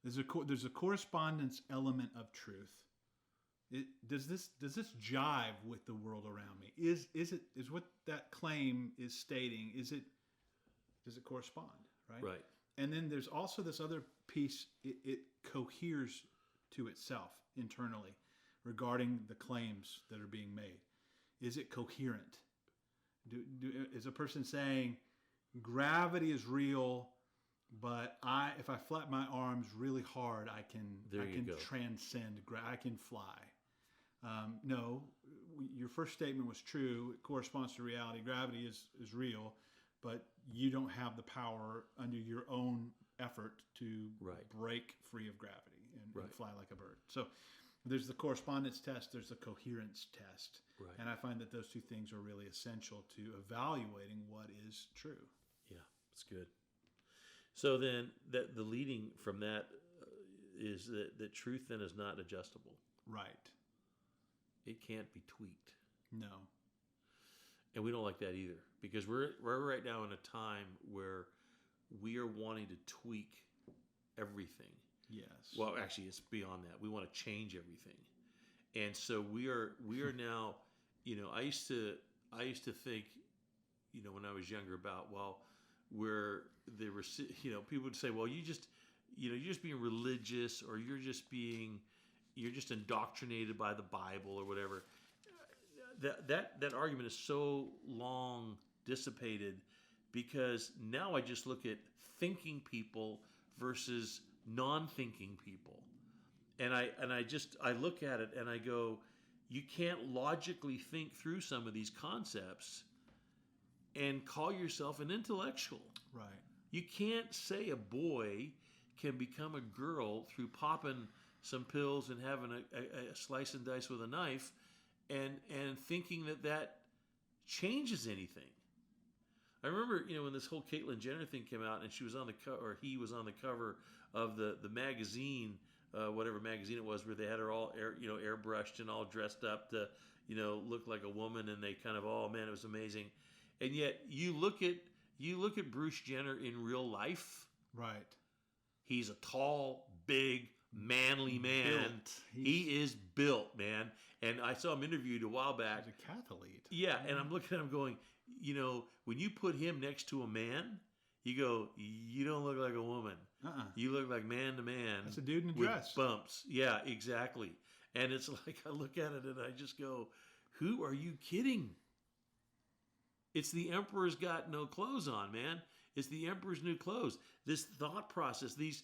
There's a correspondence element of truth. Does this jive with the world around me? Is what that claim is stating? Does it correspond? Right. Right. And then there's also this other piece. It coheres to itself internally regarding the claims that are being made. Is it coherent? Is a person saying gravity is real, but if I flap my arms really hard, I can transcend. I can fly. No, your first statement was true. It corresponds to reality. Gravity is real, but you don't have the power under your own effort to break free of gravity and fly like a bird. So there's the correspondence test. There's the coherence test. Right. And I find that those two things are really essential to evaluating what is true. Yeah, that's good. So then the leading from that is that truth then is not adjustable. Right. It can't be tweaked. No. And we don't like that either, because we're right now in a time where we are wanting to tweak everything. Yes. Well, actually, it's beyond that. We want to change everything. And so we are now, I used to think, when I was younger about, where there were, people would say, well, you're just being religious, or you're just indoctrinated by the Bible or whatever. That argument is so long dissipated, because now I just look at thinking people versus non-thinking people. And I look at it and I go, you can't logically think through some of these concepts and call yourself an intellectual. Right. You can't say a boy can become a girl through popping some pills and having a slice and dice with a knife and thinking that changes anything. I remember, when this whole Caitlyn Jenner thing came out and she was on the cover, or he was on the cover of the magazine, whatever magazine it was, where they had her all airbrushed and all dressed up to, look like a woman, and they kind of, oh man, it was amazing. And yet you look at Bruce Jenner in real life. Right. He's a tall, big, manly man. He is built, man. And I saw him interviewed a while back. He's a cathlete. Yeah, and I'm looking at him going, when you put him next to a man, you go, you don't look like a woman. You look like man to man. That's a dude in a with dress. Bumps. Yeah, exactly. And it's like, I look at it and I just go, who are you kidding? It's the emperor's got no clothes on, man. It's the emperor's new clothes. This thought process, these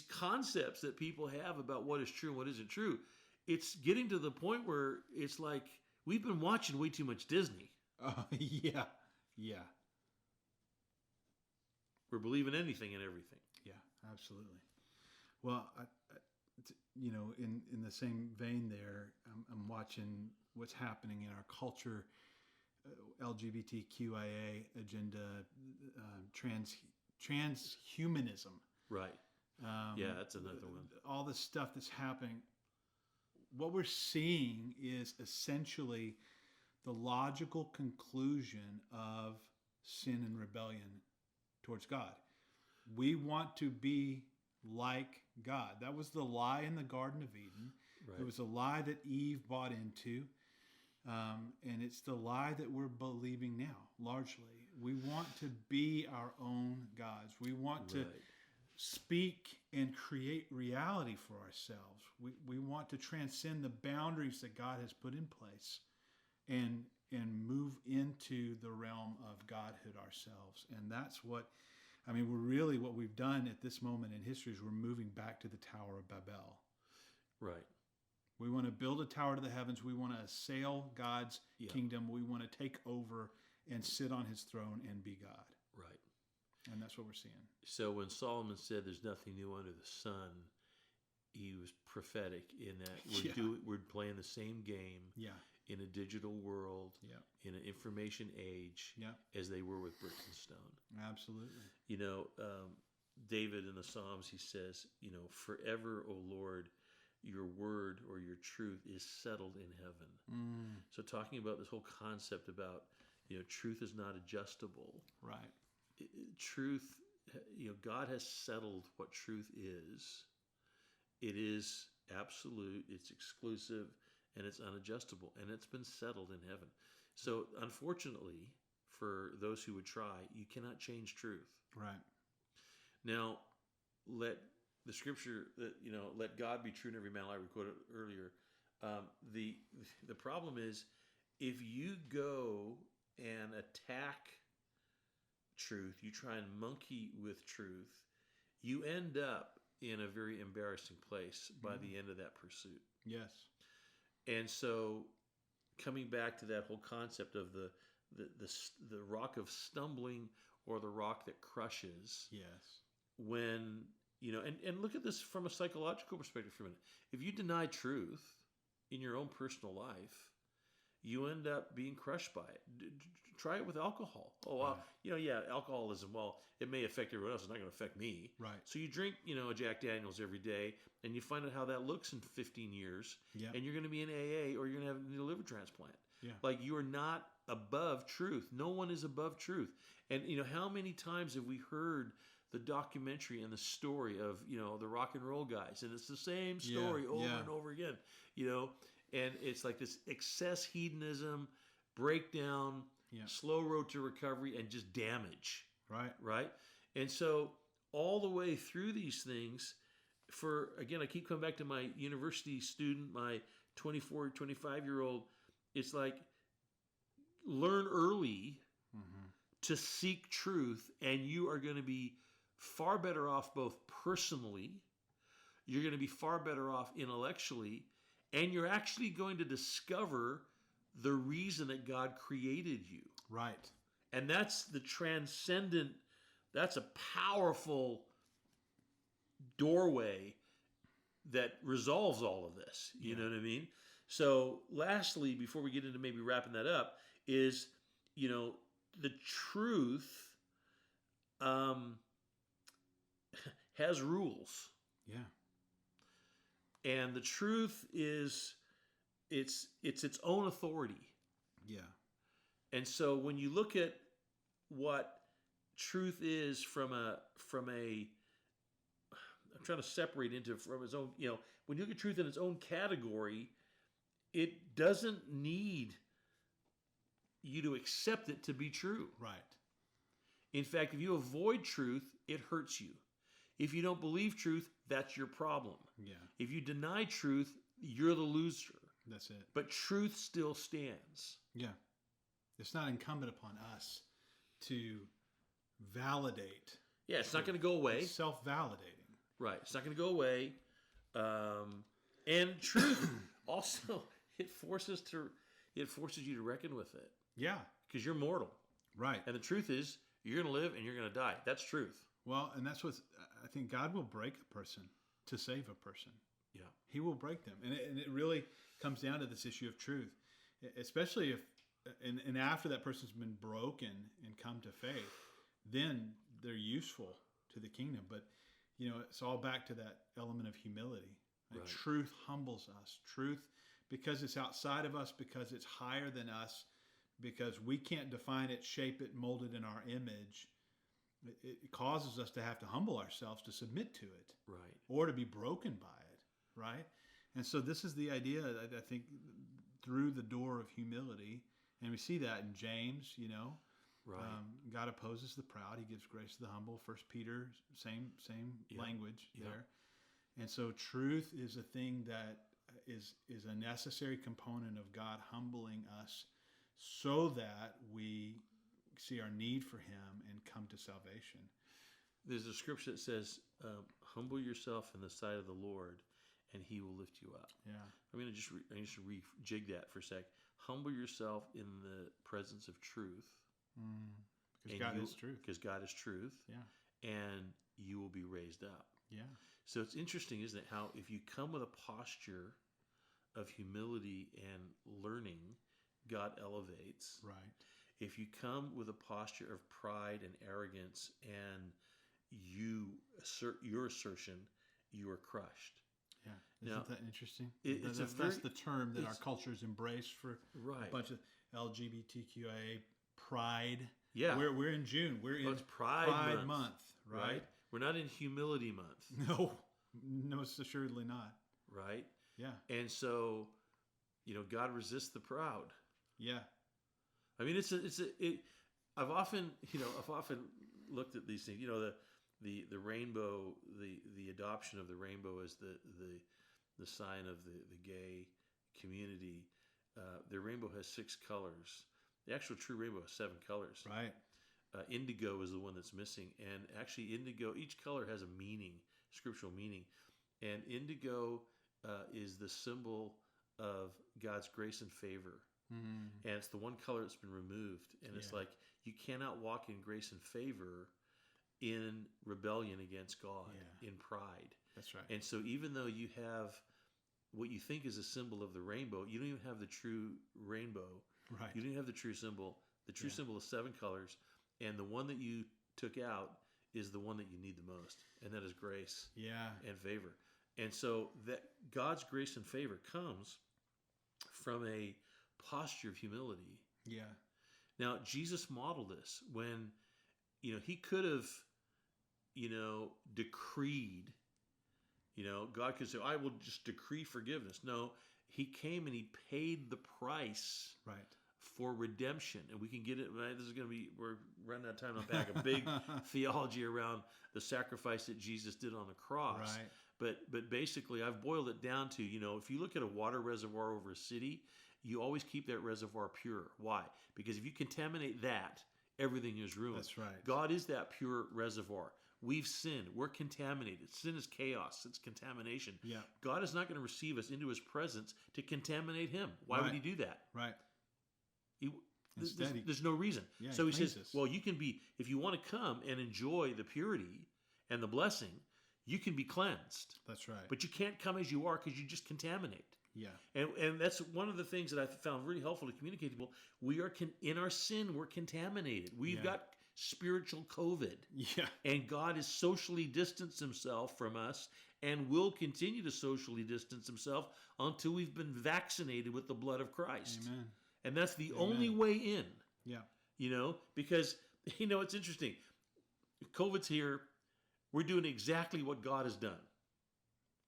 concepts that people have about what is true and what isn't true, it's getting to the point where it's like we've been watching way too much Disney. Yeah. We're believing anything and everything. Yeah, absolutely. Well, in the same vein there, I'm watching what's happening in our culture, LGBTQIA agenda, transhumanism. Right. Yeah, that's another one. All the stuff that's happening. What we're seeing is essentially the logical conclusion of sin and rebellion towards God. We want to be like God. That was the lie in the Garden of Eden. Right. It was a lie that Eve bought into. And it's the lie that we're believing now, largely. We want to be our own gods. We want to speak and create reality for ourselves. We want to transcend the boundaries that God has put in place and move into the realm of Godhood ourselves. And that's what we've done at this moment in history is we're moving back to the Tower of Babel. Right. We want to build a tower to the heavens. We want to assail God's kingdom. We want to take over and sit on his throne and be God. Right. And that's what we're seeing. So when Solomon said there's nothing new under the sun, he was prophetic in that we're playing the same game in a digital world, in an information age, as they were with bricks and stone. Absolutely. David in the Psalms, he says, forever, O Lord, your word or your truth is settled in heaven. So talking about this whole concept about, truth is not adjustable. Right. Truth, God has settled what truth is. It is absolute, it's exclusive, and it's unadjustable. And it's been settled in heaven. So unfortunately, for those who would try, you cannot change truth. Right. Now, let the scripture that let God be true and every man lie, we quoted earlier. The problem is if you go and attack truth, you try and monkey with truth, you end up in a very embarrassing place by the end of that pursuit. Yes. And so, coming back to that whole concept of the rock of stumbling or the rock that crushes. Yes. When and look at this from a psychological perspective for a minute. If you deny truth in your own personal life, you end up being crushed by it. Try it with alcohol. Alcoholism. Well, it may affect everyone else. It's not going to affect me. Right. So you drink, a Jack Daniels every day, and you find out how that looks in 15 years. Yeah. And you're going to be in AA or you're going to have a liver transplant. Yeah. Like you are not above truth. No one is above truth. And how many times have we heard the documentary and the story of, the rock and roll guys. And it's the same story over and over again, and it's like this excess hedonism, breakdown, slow road to recovery, and just damage. Right. And so all the way through these things I keep coming back to my university student, my 24, 25-year-old, it's like learn early to seek truth, and you are going to be far better off both personally, you're going to be far better off intellectually, and you're actually going to discover the reason that God created you. Right. And that's the transcendent, that's a powerful doorway that resolves all of this. You know what I mean? So lastly, before we get into maybe wrapping that up, is, the truth has rules. Yeah. And the truth is, it's its own authority. Yeah. And so when you look at what truth is from a I'm trying to separate into from its own, when you look at truth in its own category, it doesn't need you to accept it to be true. Right. In fact, if you avoid truth, it hurts you. If you don't believe truth, that's your problem. Yeah. If you deny truth, you're the loser. That's it. But truth still stands. Yeah. It's not incumbent upon us to validate. Yeah, it's not going to go away. It's self-validating. Right. It's not going to go away. And truth also, it forces you to reckon with it. Yeah. Because you're mortal. Right. And the truth is, you're going to live and you're going to die. That's truth. Well, and that's what I think. God will break a person to save a person. Yeah. He will break them. And it really comes down to this issue of truth, especially if, and after that person's been broken and come to faith, then they're useful to the kingdom. But, it's all back to that element of humility. Like Right. Truth humbles us. Truth, because it's outside of us, because it's higher than us, because we can't define it, shape it, mold it in our image, it causes us to have to humble ourselves to submit to it. Right. Or to be broken by it, right? And so this is the idea, I think, through the door of humility. And we see that in James, Right. God opposes the proud. He gives grace to the humble. 1 Peter, same language there. And so truth is a thing that is a necessary component of God humbling us so that we see our need for him and come to salvation. There's a scripture that says, humble yourself in the sight of the Lord and he will lift you up. Yeah. I'm going to just rejig that for a sec. Humble yourself in the presence of truth. Because God is truth. Because God is truth. Yeah. And you will be raised up. Yeah. So it's interesting, isn't it, how if you come with a posture of humility and learning, God elevates. Right. If you come with a posture of pride and arrogance and you assert your assertion, you are crushed. Yeah. Isn't that interesting? That's the term that our culture has embraced for right. a bunch of LGBTQIA pride. Yeah. We're in June. We're in it's Pride month, right? We're not in humility month. No, most assuredly not. Right? Yeah. And so, God resists the proud. Yeah. I mean, I've often looked at these things. The rainbow, the adoption of the rainbow as the sign of the gay community. The rainbow has 6 colors. The actual true rainbow has 7 colors. Right. Indigo is the one that's missing, and actually, indigo. Each color has a meaning, scriptural meaning, and indigo is the symbol of God's grace and favor. And it's the one color that's been removed. And it's like you cannot walk in grace and favor in rebellion against God, in pride. That's right. And so even though you have what you think is a symbol of the rainbow, you don't even have the true rainbow. Right. You don't have the true symbol. The true symbol is 7 colors. And the one that you took out is the one that you need the most. And that is grace and favor. And so that God's grace and favor comes from a posture of humility. Yeah. Now, Jesus modeled this when, he could have, decreed, God could say, I will just decree forgiveness. No, he came and he paid the price for redemption. And we can get it. This is going to be, we're running out of time to unpack a big theology around the sacrifice that Jesus did on the cross. Right. But basically, I've boiled it down to, if you look at a water reservoir over a city, you always keep that reservoir pure. Why? Because if you contaminate that, everything is ruined. That's right. God is that pure reservoir. We've sinned. We're contaminated. Sin is chaos. It's contamination. Yeah. God is not going to receive us into his presence to contaminate him. Why would he do that? Right. There's no reason. Yeah, so he says, us. well, you can be, if you want to come and enjoy the purity and the blessing, you can be cleansed. That's right. But you can't come as you are because you just contaminate. Yeah. And that's one of the things that I found really helpful to communicate to people. We are, in our sin, we're contaminated. We've got spiritual COVID. Yeah. And God has socially distanced himself from us and will continue to socially distance himself until we've been vaccinated with the blood of Christ. Amen. And that's the only way in. Yeah. Because, it's interesting. COVID's here. We're doing exactly what God has done.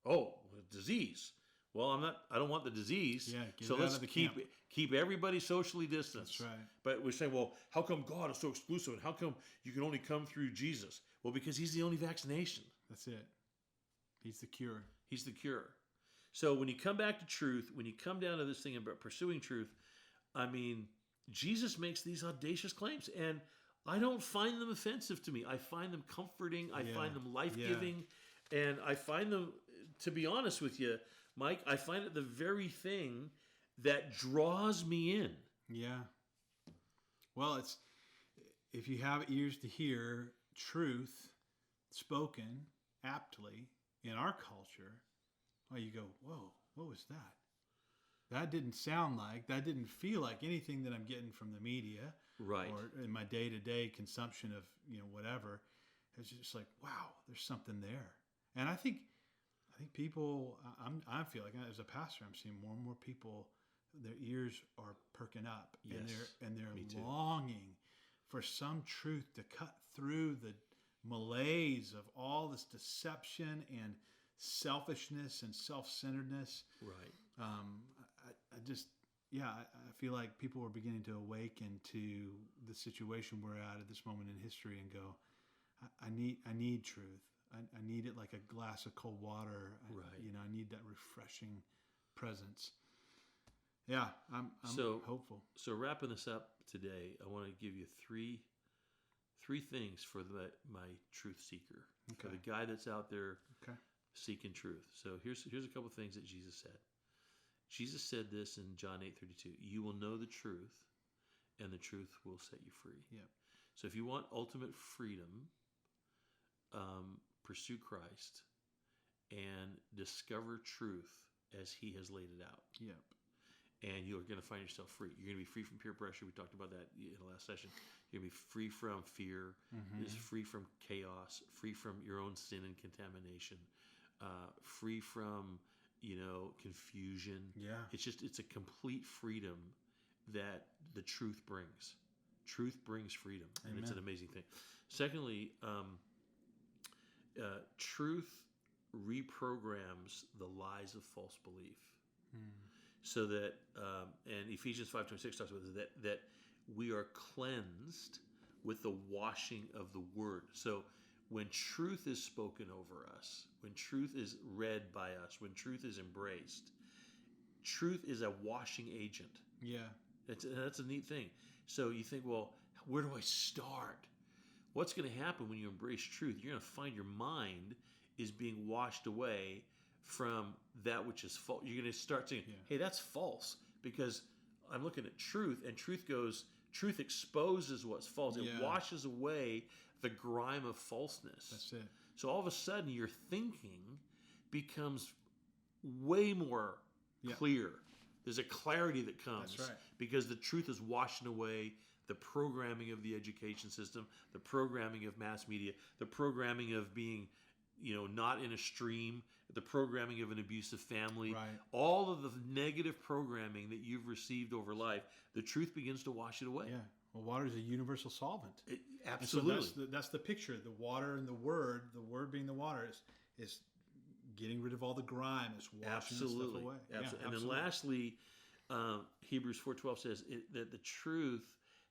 Oh, disease. Well, I don't want the disease. Yeah, so let's keep everybody socially distanced. That's right. But we're saying, well, how come God is so exclusive? And how come you can only come through Jesus? Well, because he's the only vaccination. That's it. He's the cure. He's the cure. So when you come back to truth, when you come down to this thing about pursuing truth, Jesus makes these audacious claims, and I don't find them offensive to me. I find them comforting. I find them life-giving, and I find them, to be honest with you, Mike, I find it the very thing that draws me in. Yeah. Well, it's, if you have ears to hear truth spoken aptly in our culture, well, you go, whoa, what was that? That didn't didn't feel like anything that I'm getting from the media, right? Or in my day-to-day consumption of whatever. It's just like, wow, there's something there. And I think people, I feel like as a pastor, I'm seeing more and more people, their ears are perking up, and they're longing for some truth to cut through the malaise of all this deception and selfishness and self-centeredness. Right. I feel like people are beginning to awaken to the situation we're at this moment in history and go, I need truth. I need it like a glass of cold water. Right. I need that refreshing presence. Yeah, I'm hopeful. So wrapping this up today, I want to give you three things for my truth seeker, for the guy that's out there seeking truth. So here's a couple of things that Jesus said. Jesus said this in John 8:32. You will know the truth, and the truth will set you free. Yep. So if you want ultimate freedom, pursue Christ and discover truth as he has laid it out. Yep. And you're going to find yourself free. You're going to be free from peer pressure. We talked about that in the last session. You're going to be free from fear, free from chaos, free from your own sin and contamination, free from confusion. Yeah. It's a complete freedom that the truth brings. Truth brings freedom. And it's an amazing thing. Secondly, truth reprograms the lies of false belief. So that, and Ephesians 5:26 talks about that we are cleansed with the washing of the word. So when truth is spoken over us, when truth is read by us, when truth is embraced, truth is a washing agent. Yeah. That's a neat thing. So you think, well, where do I start? What's going to happen when you embrace truth? You're going to find your mind is being washed away from that which is false. You're going to start saying, hey, that's false, because I'm looking at truth, and truth exposes what's false. It washes away the grime of falseness. That's it. So all of a sudden, your thinking becomes way more clear. There's a clarity that comes because the truth is washing away the programming of the education system, the programming of mass media, the programming of being, not in a stream, the programming of an abusive family, all of the negative programming that you've received over life. The truth begins to wash it away. Yeah. Well, water is a universal solvent. Absolutely. So that's the picture. The water and the word being the water, is getting rid of all the grime. It's washing the stuff away. Absolutely. And then lastly, Hebrews 4:12 says that the truth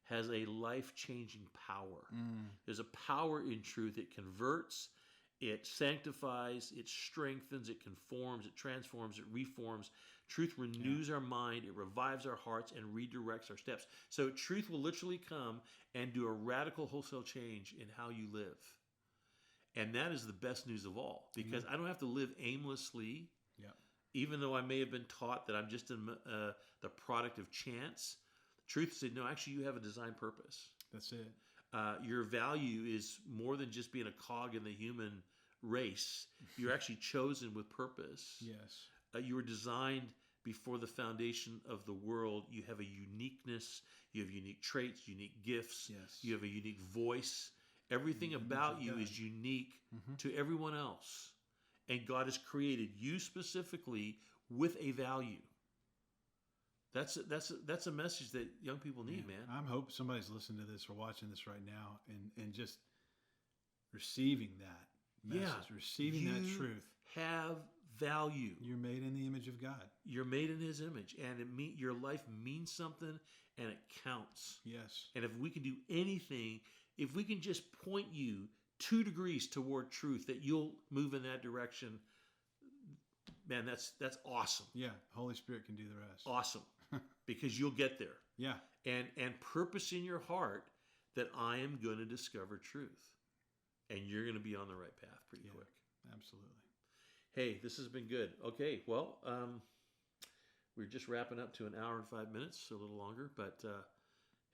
has a life-changing power. There's a power in truth. It converts, it sanctifies, it strengthens, it conforms, it transforms, it reforms. Truth renews our mind, it revives our hearts, and redirects our steps. So truth will literally come and do a radical wholesale change in how you live. And that is the best news of all, because I don't have to live aimlessly. Yeah. Even though I may have been taught that I'm just the product of chance, the truth said, no, actually you have a design purpose. That's it. Your value is more than just being a cog in the human race. You're actually chosen with purpose. Yes. You were designed before the foundation of the world. You have a uniqueness. You have unique traits, unique gifts. Yes. You have a unique voice. Everything about you is unique to everyone else. And God has created you specifically with a value. That's a message that young people need, man. I hope somebody's listening to this or watching this right now and just receiving that message, receiving that truth. Have value. You're made in the image of God. You're made in His image, and your life means something, and it counts. Yes. And if we can do anything, if we can just point you 2 degrees toward truth, that you'll move in that direction, man, that's awesome. Yeah, Holy Spirit can do the rest. Awesome. Because you'll get there. Yeah. And purpose in your heart that I am going to discover truth. And you're going to be on the right path pretty quick. Absolutely. Hey, this has been good. Okay, well, we're just wrapping up to an hour and 5 minutes, a little longer. But,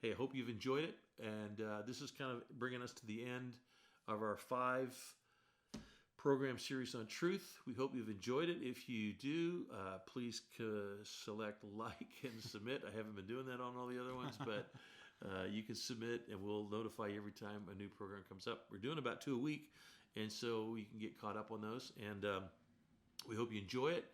hey, I hope you've enjoyed it. And this is kind of bringing us to the end of our 5 program series on truth. We hope you've enjoyed it. If you do, please select like and submit. I haven't been doing that on all the other ones, but you can submit and we'll notify you every time a new program comes up. We're doing about 2 a week, and so you can get caught up on those. And we hope you enjoy it.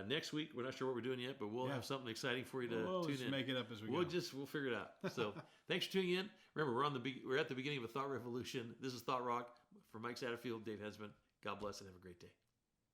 Next week, we're not sure what we're doing yet, but we'll have something exciting for you to tune in. We'll make it up as we go. We'll figure it out. So thanks for tuning in. Remember, we're at the beginning of a thought revolution. This is Thought Rock. For Mike Satterfield, Dave Hensman. God bless and have a great day.